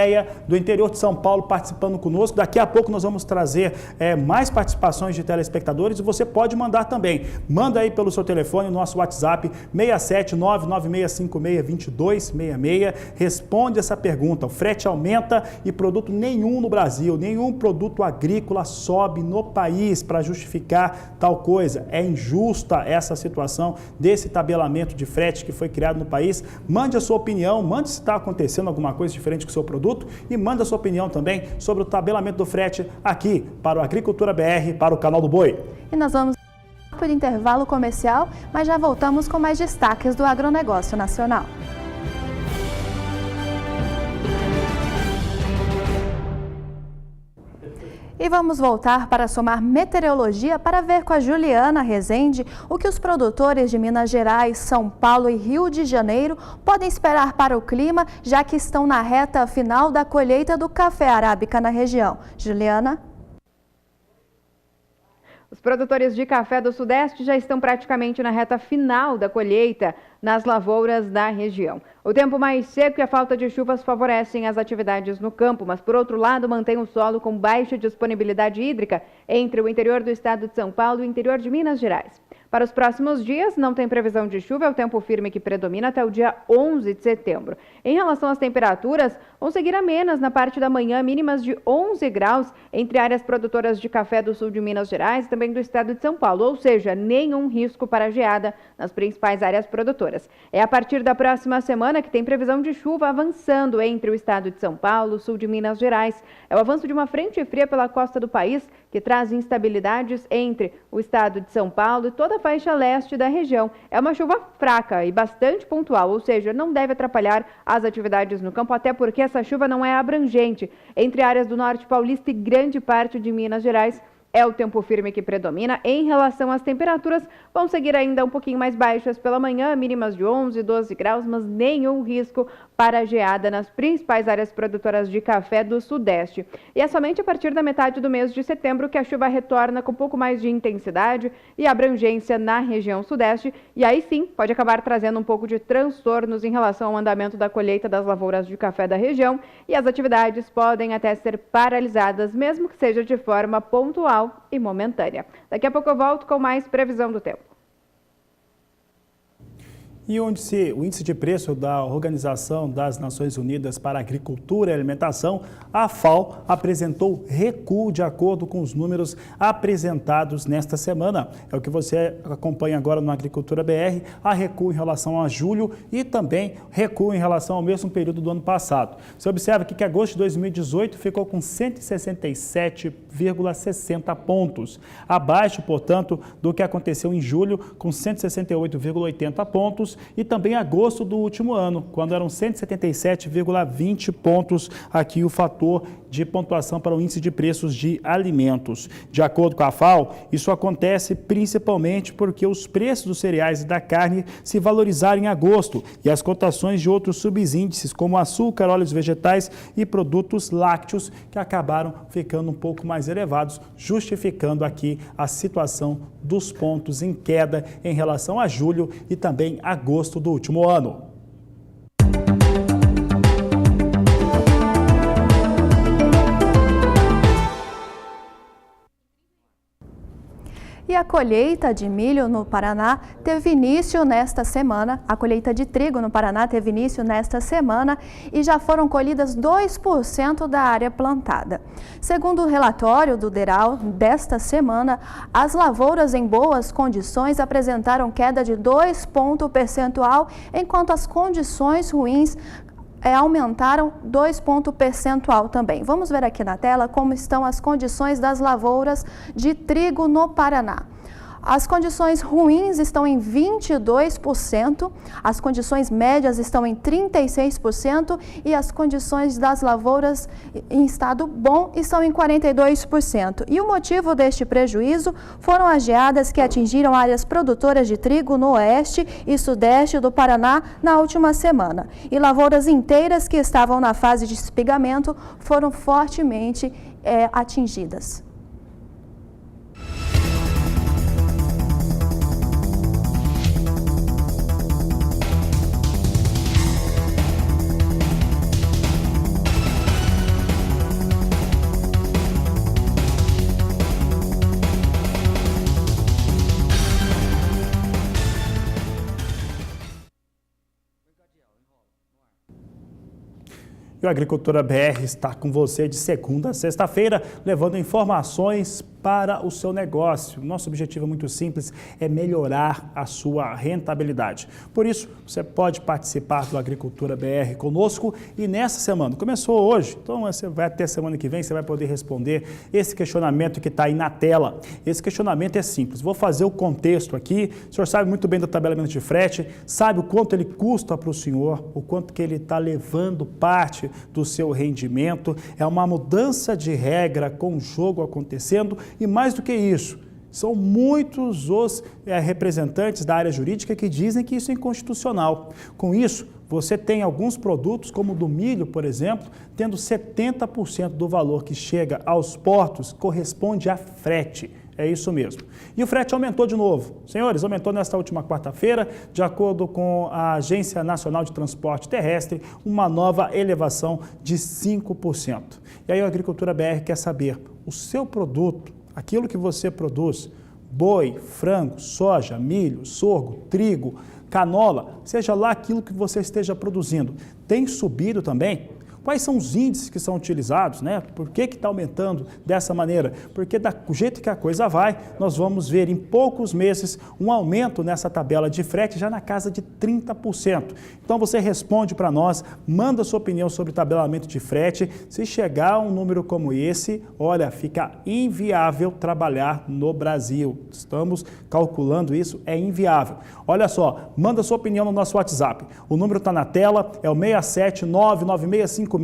S1: do interior de São Paulo, participando conosco. Daqui a pouco nós vamos trazer mais participações de telespectadores e você pode mandar também. Manda aí pelo seu telefone, nosso WhatsApp 67996562266. Responde essa pergunta. O frete aumenta e produto nenhum no Brasil, nenhum produto agrícola sobe no país para justificar tal coisa. É injusta essa situação desse tabelamento de frete que foi criado no país. Mande a sua opinião, mande se está acontecendo alguma coisa diferente com o seu produto e manda a sua opinião também sobre o tabelamento do frete aqui para o Agricultura BR, para o Canal do Boi.
S2: E nós vamos para o intervalo comercial, mas já voltamos com mais destaques do agronegócio nacional. E vamos voltar para somar meteorologia para ver com a Juliana Rezende o que os produtores de Minas Gerais, São Paulo e Rio de Janeiro podem esperar para o clima, já que estão na reta final da colheita do café arábica na região. Juliana?
S5: Os produtores de café do Sudeste já estão praticamente na reta final da colheita nas lavouras da região. O tempo mais seco e a falta de chuvas favorecem as atividades no campo, mas, por outro lado, mantém o solo com baixa disponibilidade hídrica entre o interior do estado de São Paulo e o interior de Minas Gerais. Para os próximos dias, não tem previsão de chuva, é o tempo firme que predomina até o dia 11 de setembro. Em relação às temperaturas, vão seguir amenas na parte da manhã, mínimas de 11 graus entre áreas produtoras de café do sul de Minas Gerais e também do estado de São Paulo, ou seja, nenhum risco para geada nas principais áreas produtoras. É a partir da próxima semana que tem previsão de chuva avançando entre o estado de São Paulo, sul de Minas Gerais. É o avanço de uma frente fria pela costa do país que traz instabilidades entre o estado de São Paulo e toda a faixa leste da região. É uma chuva fraca e bastante pontual, ou seja, não deve atrapalhar as atividades no campo, até porque essa chuva não é abrangente. Entre áreas do norte paulista e grande parte de Minas Gerais, é o tempo firme que predomina. Em relação às temperaturas, vão seguir ainda um pouquinho mais baixas pela manhã, mínimas de 11, 12 graus, mas nenhum risco para geada nas principais áreas produtoras de café do Sudeste. E é somente a partir da metade do mês de setembro que a chuva retorna com um pouco mais de intensidade e abrangência na região Sudeste, e aí sim pode acabar trazendo um pouco de transtornos em relação ao andamento da colheita das lavouras de café da região, e as atividades podem até ser paralisadas, mesmo que seja de forma pontual e momentânea. Daqui a pouco eu volto com mais previsão do tempo.
S1: E o índice de preço da Organização das Nações Unidas para a Agricultura e Alimentação, a FAO, apresentou recuo de acordo com os números apresentados nesta semana. É o que você acompanha agora no Agricultura BR, há recuo em relação a julho e também recuo em relação ao mesmo período do ano passado. Você observa aqui que agosto de 2018 ficou com 167,60 pontos, abaixo, portanto, do que aconteceu em julho, com 168,80 pontos, e também agosto do último ano, quando eram 177,20 pontos, aqui o fator de pontuação para o índice de preços de alimentos. De acordo com a FAO, isso acontece principalmente porque os preços dos cereais e da carne se valorizaram em agosto e as cotações de outros subíndices, como açúcar, óleos vegetais e produtos lácteos, que acabaram ficando um pouco mais elevados, justificando aqui a situação dos pontos em queda em relação a julho e também agosto do último ano.
S2: E a colheita de milho no Paraná teve início nesta semana. A colheita de trigo no Paraná teve início nesta semana e já foram colhidas 2% da área plantada. Segundo o relatório do DERAL desta semana, as lavouras em boas condições apresentaram queda de 2 pontos percentual, enquanto as condições ruins aumentaram 2 pontos percentual também. Vamos ver aqui na tela como estão as condições das lavouras de trigo no Paraná. As condições ruins estão em 22%, as condições médias estão em 36% e as condições das lavouras em estado bom estão em 42%. E o motivo deste prejuízo foram as geadas que atingiram áreas produtoras de trigo no oeste e sudeste do Paraná na última semana. E lavouras inteiras que estavam na fase de espigamento foram fortemente atingidas.
S1: E o Agricultura BR está com você de segunda a sexta-feira, levando informações para o seu negócio. Nosso objetivo é muito simples, é melhorar a sua rentabilidade. Por isso, você pode participar do Agricultura BR conosco e nessa semana, começou hoje, então você vai até semana que vem, você vai poder responder esse questionamento que está aí na tela. Esse questionamento é simples, vou fazer o contexto aqui, o senhor sabe muito bem do tabelamento de frete, sabe o quanto ele custa para o senhor, o quanto que ele está levando parte do seu rendimento. É uma mudança de regra com o jogo acontecendo e mais do que isso, são muitos os representantes da área jurídica que dizem que isso é inconstitucional. Com isso, você tem alguns produtos, como o do milho, por exemplo, tendo 70% do valor que chega aos portos corresponde a frete. É isso mesmo. E o frete aumentou de novo. Senhores, aumentou nesta última quarta-feira, de acordo com a Agência Nacional de Transporte Terrestre, uma nova elevação de 5%. E aí a Agricultura BR quer saber, o seu produto, aquilo que você produz, boi, frango, soja, milho, sorgo, trigo, canola, seja lá aquilo que você esteja produzindo, tem subido também? Quais são os índices que são utilizados, né? Por que está aumentando dessa maneira? Porque do jeito que a coisa vai, nós vamos ver em poucos meses um aumento nessa tabela de frete já na casa de 30%. Então você responde para nós, manda sua opinião sobre o tabelamento de frete. Se chegar a um número como esse, olha, fica inviável trabalhar no Brasil. Estamos calculando isso, é inviável. Olha só, manda sua opinião no nosso WhatsApp. O número está na tela, é o 67996562266.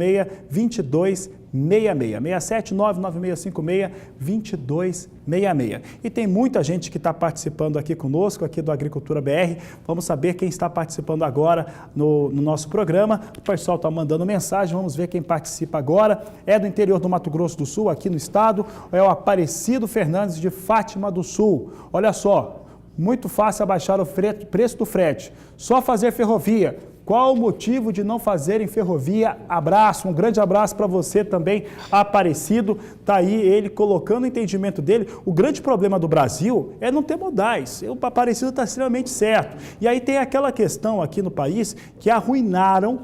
S1: 67996562266. E tem muita gente que está participando aqui conosco, aqui do Agricultura BR. Vamos saber quem está participando agora no nosso programa. O pessoal está mandando mensagem, vamos ver quem participa agora. É do interior do Mato Grosso do Sul, aqui no estado. É o Aparecido Fernandes de Fátima do Sul. Olha só, muito fácil abaixar o preço do frete. Só fazer ferrovia. Qual o motivo de não fazerem ferrovia? Abraço, um grande abraço para você também, Aparecido. Está aí ele colocando o entendimento dele. O grande problema do Brasil é não ter modais. O Aparecido está extremamente certo. E aí tem aquela questão aqui no país que arruinaram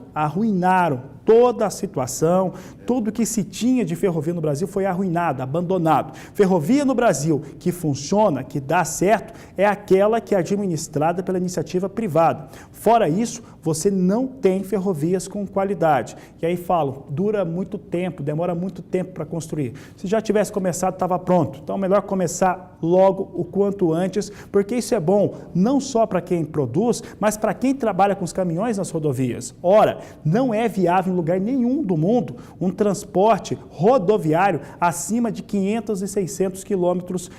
S1: toda a situação, tudo que se tinha de ferrovia no Brasil foi arruinado, abandonado. Ferrovia no Brasil que funciona, que dá certo, é aquela que é administrada pela iniciativa privada. Fora isso, você não tem ferrovias com qualidade. E aí falam, dura muito tempo, demora muito tempo para construir. Se já tivesse começado, estava pronto. Então, melhor começar logo, o quanto antes, porque isso é bom não só para quem produz, mas para quem trabalha com os caminhões nas rodovias. Ora, não é viável em lugar nenhum do mundo um transporte rodoviário acima de 500 e 600 quilômetros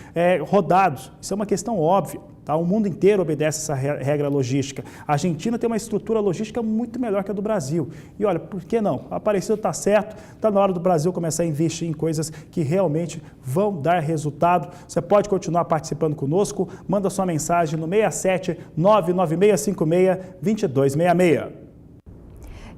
S1: rodados. Isso é uma questão óbvia. Tá? O mundo inteiro obedece essa regra logística. A Argentina tem uma estrutura logística muito melhor que a do Brasil. E olha, por que não? Aparecido está certo, está na hora do Brasil começar a investir em coisas que realmente vão dar resultado. Você pode continuar participando conosco, manda sua mensagem no 67 99656 2266.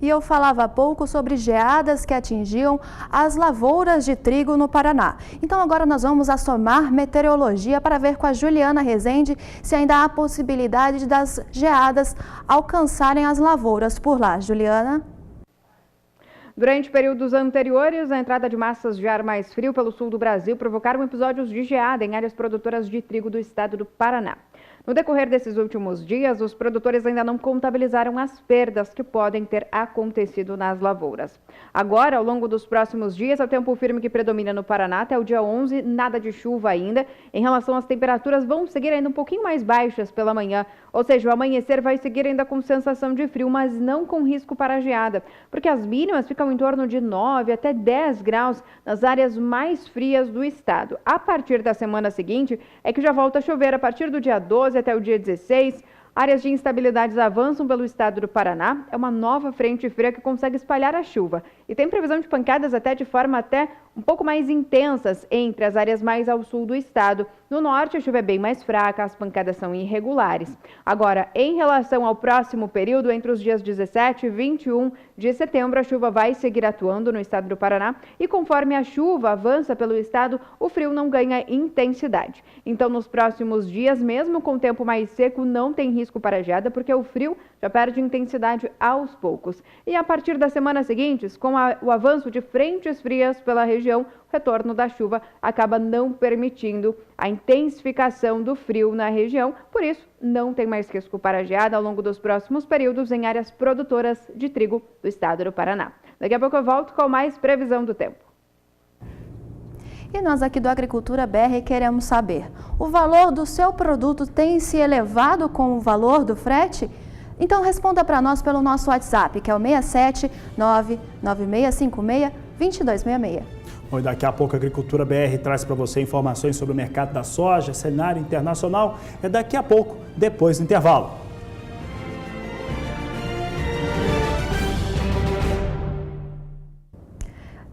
S2: E eu falava há pouco sobre geadas que atingiam as lavouras de trigo no Paraná. Então agora nós vamos assomar meteorologia para ver com a Juliana Rezende se ainda há possibilidade das geadas alcançarem as lavouras por lá. Juliana?
S5: Durante períodos anteriores, a entrada de massas de ar mais frio pelo sul do Brasil provocaram episódios de geada em áreas produtoras de trigo do estado do Paraná. No decorrer desses últimos dias, os produtores ainda não contabilizaram as perdas que podem ter acontecido nas lavouras. Agora, ao longo dos próximos dias, é o tempo firme que predomina no Paraná até o dia 11, nada de chuva ainda. Em relação às temperaturas, vão seguir ainda um pouquinho mais baixas pela manhã, ou seja, o amanhecer vai seguir ainda com sensação de frio, mas não com risco para geada, porque as mínimas ficam em torno de 9 até 10 graus nas áreas mais frias do estado. A partir da semana seguinte, é que já volta a chover a partir do dia 12 até o dia 16, áreas de instabilidades avançam pelo estado do Paraná. É uma nova frente fria que consegue espalhar a chuva. E tem previsão de pancadas até de forma até um pouco mais intensas entre as áreas mais ao sul do estado. No norte, a chuva é bem mais fraca, as pancadas são irregulares. Agora, em relação ao próximo período, entre os dias 17 e 21 de setembro, a chuva vai seguir atuando no estado do Paraná e conforme a chuva avança pelo estado, o frio não ganha intensidade. Então, nos próximos dias, mesmo com o tempo mais seco, não tem risco para geada, porque o frio já perde intensidade aos poucos. E a partir das semanas seguintes, com o avanço de frentes frias pela região, o retorno da chuva acaba não permitindo a intensificação do frio na região, por isso não tem mais risco para geada ao longo dos próximos períodos em áreas produtoras de trigo do estado do Paraná. Daqui a pouco eu volto com mais previsão do tempo.
S2: E nós aqui do Agricultura BR queremos saber, o valor do seu produto tem se elevado com o valor do frete? Então responda para nós pelo nosso WhatsApp, que é o 67 99656 2266.
S1: Bom, daqui a pouco a Agricultura BR traz para você informações sobre o mercado da soja, cenário internacional. É daqui a pouco, depois do intervalo.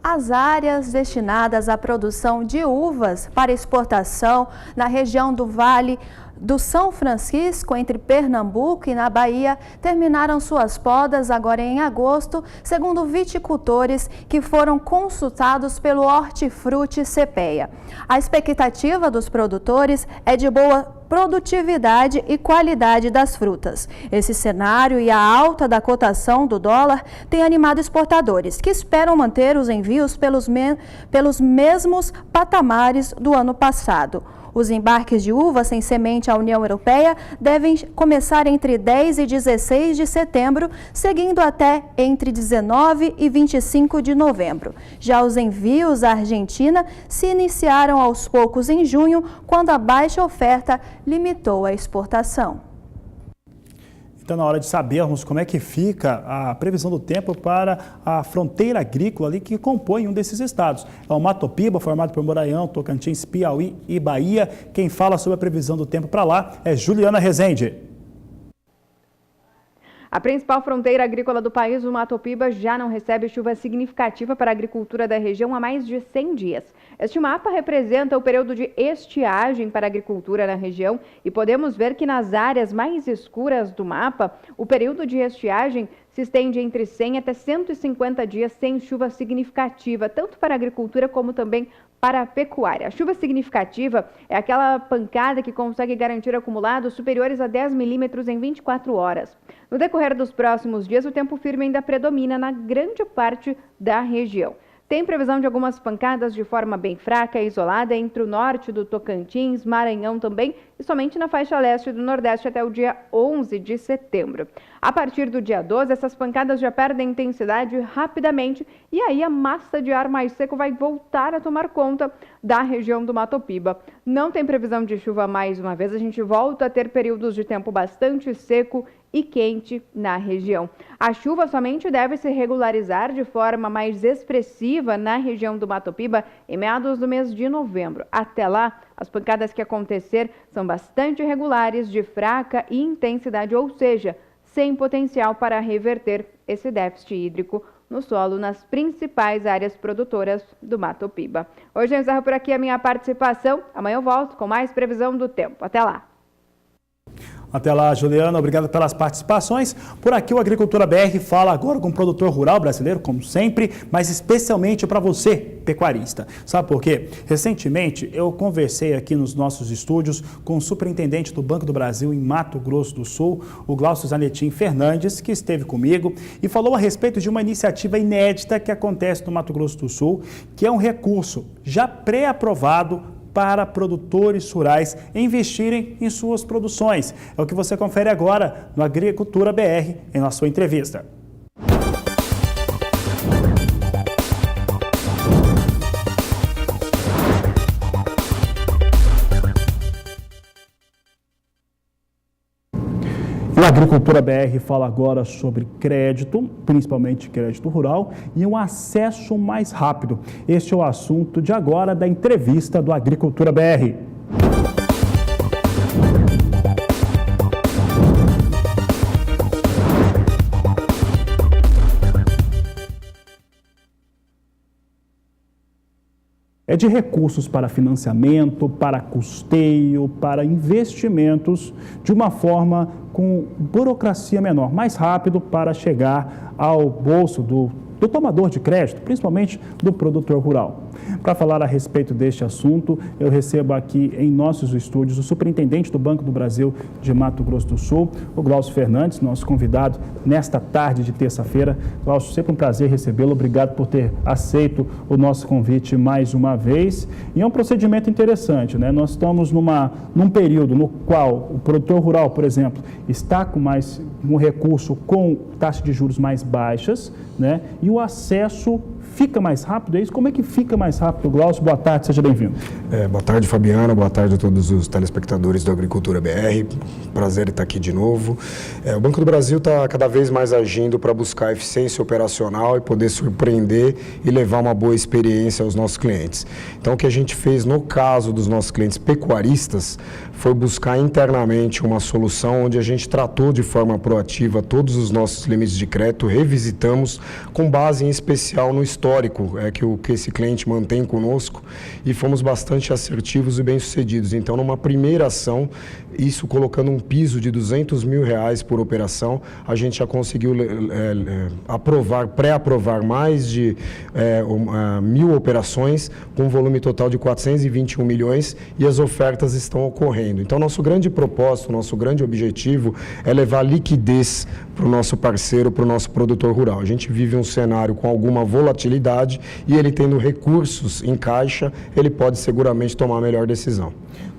S2: As áreas destinadas à produção de uvas para exportação na região do Vale do São Francisco, entre Pernambuco e na Bahia, terminaram suas podas agora em agosto, segundo viticultores que foram consultados pelo Hortifruti CPEA. A expectativa dos produtores é de boa produtividade e qualidade das frutas. Esse cenário e a alta da cotação do dólar têm animado exportadores, que esperam manter os envios pelos mesmos patamares do ano passado. Os embarques de uva sem semente à União Europeia devem começar entre 10 e 16 de setembro, seguindo até entre 19 e 25 de novembro. Já os envios à Argentina se iniciaram aos poucos em junho, quando a baixa oferta limitou a exportação.
S1: Então, na hora de sabermos como é que fica a previsão do tempo para a fronteira agrícola ali que compõe um desses estados. É o Matopiba, formado por Maranhão, Tocantins, Piauí e Bahia. Quem fala sobre a previsão do tempo para lá é Juliana Rezende.
S5: A principal fronteira agrícola do país, o Matopiba, já não recebe chuva significativa para a agricultura da região há mais de 100 dias. Este mapa representa o período de estiagem para a agricultura na região e podemos ver que nas áreas mais escuras do mapa, o período de estiagem se estende entre 100 até 150 dias sem chuva significativa, tanto para a agricultura como também para a pecuária. A chuva significativa é aquela pancada que consegue garantir acumulados superiores a 10 milímetros em 24 horas. No decorrer dos próximos dias, o tempo firme ainda predomina na grande parte da região. Tem previsão de algumas pancadas de forma bem fraca e isolada entre o norte do Tocantins, Maranhão também, e somente na faixa leste do Nordeste até o dia 11 de setembro. A partir do dia 12, essas pancadas já perdem intensidade rapidamente e aí a massa de ar mais seco vai voltar a tomar conta da região do Matopiba. Não tem previsão de chuva mais uma vez, a gente volta a ter períodos de tempo bastante seco e quente na região. A chuva somente deve se regularizar de forma mais expressiva na região do Matopiba em meados do mês de novembro. Até lá, as pancadas que acontecer são bastante irregulares, de fraca intensidade, ou seja, sem potencial para reverter esse déficit hídrico no solo nas principais áreas produtoras do Matopiba. Hoje eu encerro por aqui a minha participação. Amanhã eu volto com mais previsão do tempo. Até lá!
S1: Até lá, Juliana. Obrigado pelas participações. Por aqui, o Agricultura BR fala agora com o produtor rural brasileiro, como sempre, mas especialmente para você, pecuarista. Sabe por quê? Recentemente, eu conversei aqui nos nossos estúdios com o superintendente do Banco do Brasil em Mato Grosso do Sul, o Glaucio Zanetin Fernandes, que esteve comigo e falou a respeito de uma iniciativa inédita que acontece no Mato Grosso do Sul, que é um recurso já pré-aprovado para produtores rurais investirem em suas produções. É o que você confere agora no Agricultura BR, em nossa sua entrevista. A Agricultura BR fala agora sobre crédito, principalmente crédito rural, e um acesso mais rápido. Este é o assunto de agora da entrevista do Agricultura BR. É de recursos para financiamento, para custeio, para investimentos, de uma forma com burocracia menor, mais rápido para chegar ao bolso do tomador de crédito, principalmente do produtor rural. Para falar a respeito deste assunto, eu recebo aqui em nossos estúdios o superintendente do Banco do Brasil de Mato Grosso do Sul, o Glaucio Fernandes, nosso convidado nesta tarde de terça-feira. Glaucio, sempre um prazer recebê-lo. Obrigado por ter aceito o nosso convite mais uma vez. E é um procedimento interessante, né? Nós estamos num período no qual o produtor rural, por exemplo, está com um recurso com taxa de juros mais baixas, né? E o acesso fica mais rápido? É isso? Como é que fica mais rápido? Glaucio, boa tarde, seja bem-vindo.
S18: Boa tarde, Fabiana, boa tarde a todos os telespectadores do Agricultura BR, prazer estar aqui de novo. O Banco do Brasil está cada vez mais agindo para buscar eficiência operacional e poder surpreender e levar uma boa experiência aos nossos clientes. Então, o que a gente fez no caso dos nossos clientes pecuaristas foi buscar internamente uma solução onde a gente tratou de forma proativa todos os nossos limites de crédito, revisitamos com base em especial no histórico que esse cliente mantém conosco e fomos bastante assertivos e bem-sucedidos. Então, numa primeira ação, isso colocando um piso de R$200 mil por operação, a gente já conseguiu pré-aprovar mais de 1.000 operações com um volume total de 421 milhões e as ofertas estão ocorrendo. Então, nosso grande propósito, nosso grande objetivo é levar liquidez para o nosso parceiro, para o nosso produtor rural. A gente vive um cenário com alguma volatilidade e ele tendo recursos em caixa, ele pode seguramente tomar a melhor decisão.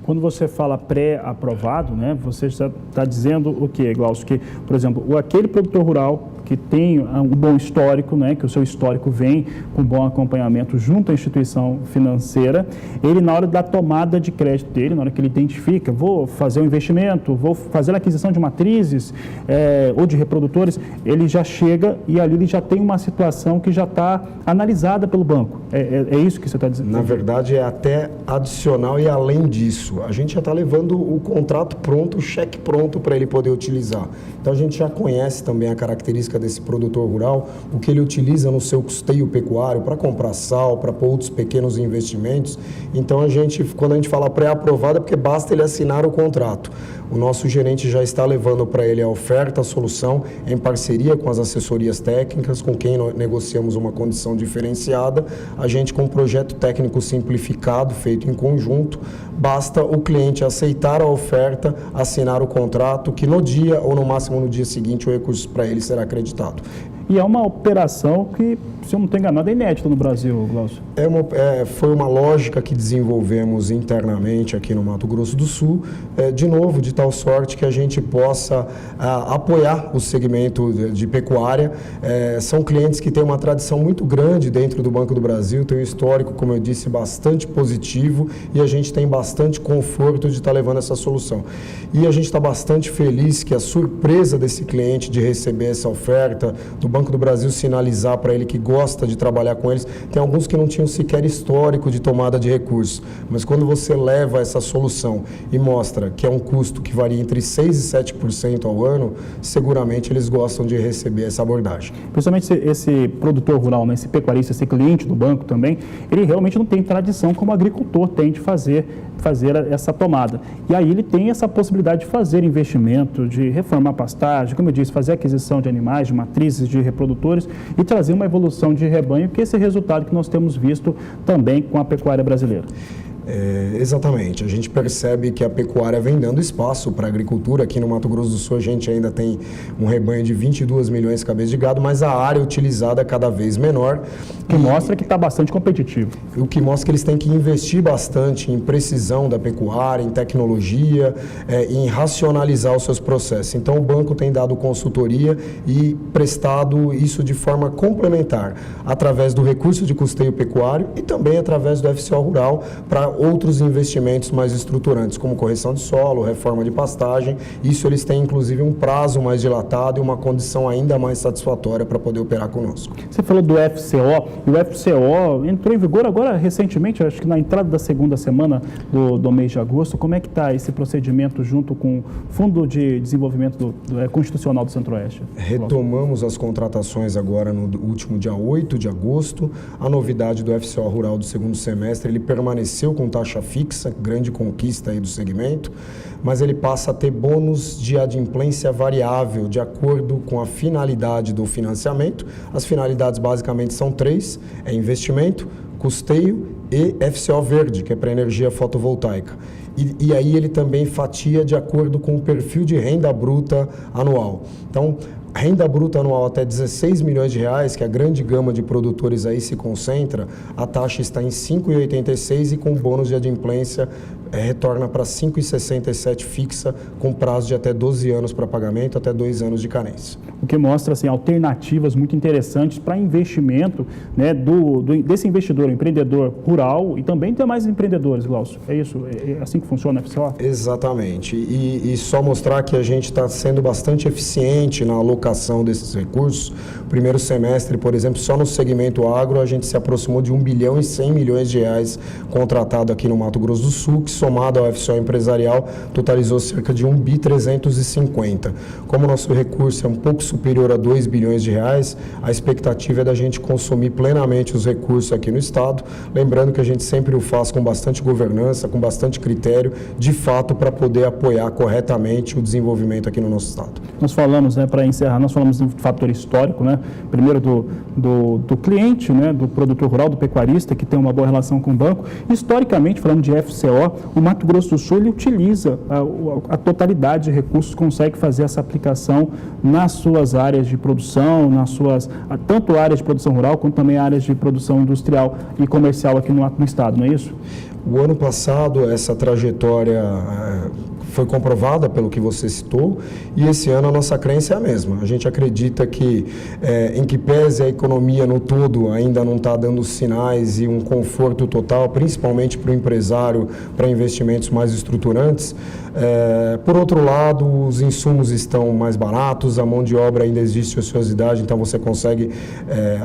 S1: Quando você fala pré-aprovado, né, você já está dizendo o quê, Glaucio? Que, por exemplo, aquele produtor rural que tem um bom histórico, né, que o seu histórico vem com bom acompanhamento junto à instituição financeira, ele na hora da tomada de crédito dele, na hora que ele identifica, vou fazer um investimento, vou fazer a aquisição de matrizes ou de reprodutores, ele já chega e ali ele já tem uma situação que já está analisada pelo banco. É isso que você está dizendo?
S18: Na verdade, é até adicional e além disso. A gente já está levando o contrato pronto, o cheque pronto para ele poder utilizar. Então, a gente já conhece também a característica desse produtor rural, o que ele utiliza no seu custeio pecuário para comprar sal, para outros pequenos investimentos. Então, quando a gente fala pré-aprovado, é porque basta ele assinar o contrato. O nosso gerente já está levando para ele a oferta, a solução, em parceria com as assessorias técnicas, com quem nós negociamos uma condição diferenciada. A gente, com um projeto técnico simplificado, feito em conjunto, basta o cliente aceitar a oferta, assinar o contrato, que no dia ou no máximo no dia seguinte o recurso para ele será acreditado.
S1: E é uma operação que, se eu não estou enganado, é inédita no Brasil, Glaucio.
S18: Foi uma lógica que desenvolvemos internamente aqui no Mato Grosso do Sul, de novo, de tal sorte que a gente possa apoiar o segmento de pecuária. São clientes que têm uma tradição muito grande dentro do Banco do Brasil, tem um histórico, como eu disse, bastante positivo e a gente tem bastante conforto de estar levando essa solução. E a gente está bastante feliz que a surpresa desse cliente de receber essa oferta, do Banco do Brasil sinalizar para ele que gosta de trabalhar com eles, tem alguns que não tinham sequer histórico de tomada de recursos, mas quando você leva essa solução e mostra que é um custo que varia entre 6% e 7% ao ano, seguramente eles gostam de receber essa abordagem.
S1: Principalmente esse produtor rural, né, esse pecuarista, esse cliente do banco também, ele realmente não tem tradição como agricultor tem de fazer essa tomada. E aí ele tem essa possibilidade de fazer investimento, de reformar pastagem, como eu disse, fazer aquisição de animais, de matrizes, de reprodutores e trazer uma evolução de rebanho, que é esse resultado que nós temos visto também com a pecuária brasileira.
S18: Exatamente, a gente percebe que a pecuária vem dando espaço para a agricultura. Aqui no Mato Grosso do Sul a gente ainda tem um rebanho de 22 milhões de cabeças de gado, mas a área utilizada é cada vez menor.
S1: Que mostra que está bastante competitivo.
S18: O que mostra que eles têm que investir bastante em precisão da pecuária, em tecnologia, em racionalizar os seus processos. Então o banco tem dado consultoria e prestado isso de forma complementar, através do recurso de custeio pecuário e também através do FCO Rural para outros investimentos mais estruturantes, como correção de solo, reforma de pastagem. Isso eles têm, inclusive, um prazo mais dilatado e uma condição ainda mais satisfatória para poder operar conosco.
S1: Você falou do FCO, e o FCO entrou em vigor agora recentemente, acho que na entrada da segunda semana do mês de agosto. Como é que está esse procedimento junto com o Fundo de Desenvolvimento Constitucional do Centro-Oeste?
S18: Retomamos as contratações agora no último dia 8 de agosto. A novidade do FCO Rural do segundo semestre, ele permaneceu com taxa fixa, grande conquista aí do segmento, mas ele passa a ter bônus de adimplência variável de acordo com a finalidade do financiamento. As finalidades basicamente são 3, investimento, custeio e FCO verde, que é para energia fotovoltaica. E aí ele também fatia de acordo com o perfil de renda bruta anual. Então, renda bruta anual até 16 milhões de reais, que a grande gama de produtores aí se concentra, a taxa está em 5,86 e com bônus de adimplência retorna para 5,67 fixa, com prazo de até 12 anos para pagamento, até 2 anos de carência.
S1: O que mostra assim, alternativas muito interessantes para investimento, né, desse investidor, empreendedor rural e também tem mais empreendedores, Glaucio. É isso? É assim que funciona a FCO?
S18: Exatamente. E só mostrar que a gente está sendo bastante eficiente na alocação desses recursos. Primeiro semestre, por exemplo, só no segmento agro, a gente se aproximou de 1 bilhão e 100 milhões de reais contratado aqui no Mato Grosso do Sul, que somado ao FCO empresarial, totalizou cerca de 1 bi 350. Como o nosso recurso é um pouco superior a 2 bilhões de reais, a expectativa é da gente consumir plenamente os recursos aqui no Estado, lembrando que a gente sempre o faz com bastante governança, com bastante critério, de fato, para poder apoiar corretamente o desenvolvimento aqui no nosso Estado.
S1: Nós falamos, né, para encerrar, nós falamos de fator histórico, né, primeiro do cliente, né, do produtor rural, do pecuarista, que tem uma boa relação com o banco. Historicamente, falando de FCO, o Mato Grosso do Sul ele utiliza a totalidade de recursos, consegue fazer essa aplicação nas suas áreas de produção, tanto áreas de produção rural, quanto também áreas de produção industrial e comercial aqui no estado, não é isso?
S18: O ano passado, essa trajetória foi comprovada pelo que você citou, e esse ano a nossa crença é a mesma. A gente acredita que, em que pese a economia no todo ainda não está dando sinais e um conforto total, principalmente para o empresário, para investimentos mais estruturantes, por outro lado, os insumos estão mais baratos, a mão de obra ainda existe ociosidade, então você consegue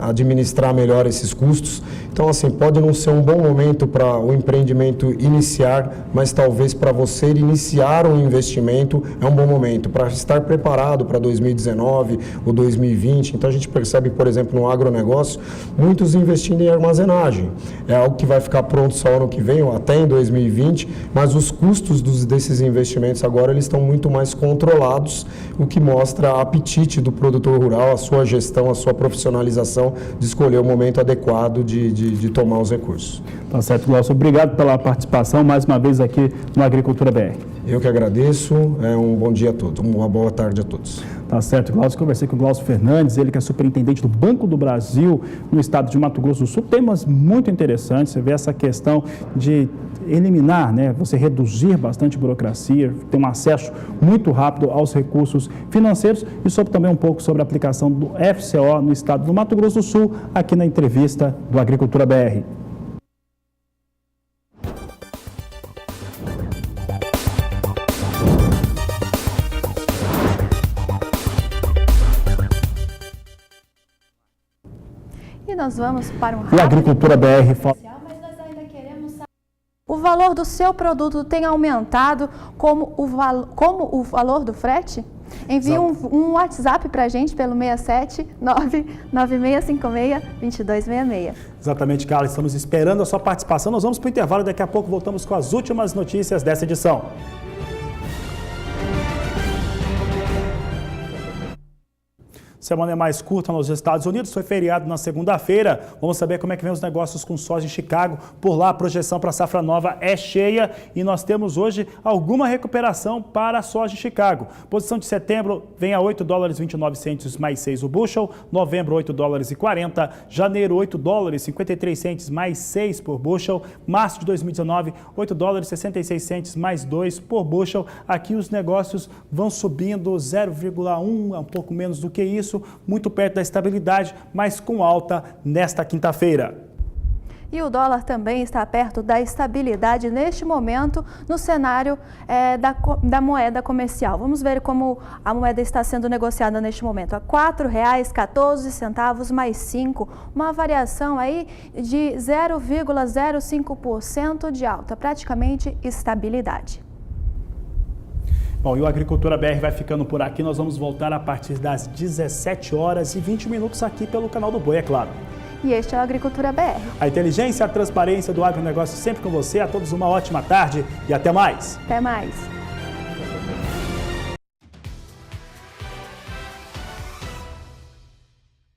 S18: administrar melhor esses custos. Então, assim, pode não ser um bom momento para o empreendimento iniciar, mas talvez para você iniciar um investimento é um bom momento, para estar preparado para 2019 ou 2020. Então, a gente percebe, por exemplo, no agronegócio, muitos investindo em armazenagem. É algo que vai ficar pronto só ano que vem ou até em 2020, mas os custos desses investimentos agora eles estão muito mais controlados, o que mostra apetite do produtor rural, a sua gestão, a sua profissionalização de escolher o momento adequado de tomar os recursos.
S1: Tá certo, Glaucio. Obrigado pela participação mais uma vez aqui no Agricultura BR.
S18: Eu que agradeço, um bom dia a todos, uma boa tarde a todos.
S1: Tá certo, Glaucio. Conversei com o Glaucio Fernandes, ele que é superintendente do Banco do Brasil no estado de Mato Grosso do Sul. Temas muito interessantes, você vê essa questão de eliminar, né, você reduzir bastante burocracia, ter um acesso muito rápido aos recursos financeiros e sobre também um pouco sobre a aplicação do FCO no estado do Mato Grosso do Sul, aqui na entrevista do Agricultura BR.
S2: E nós vamos para um
S1: rápido... E a Agricultura BR fala...
S2: O valor do seu produto tem aumentado como o valor do frete? Envie um WhatsApp para a gente pelo 67996562266.
S1: Exatamente, Carla. Estamos esperando a sua participação. Nós vamos para o intervalo. Daqui a pouco voltamos com as últimas notícias dessa edição. Semana é mais curta nos Estados Unidos, foi feriado na segunda-feira. Vamos saber como é que vem os negócios com soja em Chicago. Por lá, a projeção para a safra nova é cheia e nós temos hoje alguma recuperação para a soja em Chicago. Posição de setembro vem a $8,29 mais 6 o bushel, novembro $8,40, janeiro $8,53 mais 6 por bushel, março de 2019 $8,66 mais 2 por bushel. Aqui os negócios vão subindo 0,1, um pouco menos do que isso, muito perto da estabilidade, mas com alta nesta quinta-feira.
S2: E o dólar também está perto da estabilidade neste momento no cenário da moeda comercial. Vamos ver como a moeda está sendo negociada neste momento. A R$ 4,14 mais 5, uma variação aí de 0,05% de alta, praticamente estabilidade.
S1: Bom, e o Agricultura BR vai ficando por aqui. Nós vamos voltar a partir das 17h20 aqui pelo canal do Boi, é claro.
S2: E este é o Agricultura BR.
S1: A inteligência e a transparência do agronegócio sempre com você. A todos uma ótima tarde e até mais.
S2: Até mais.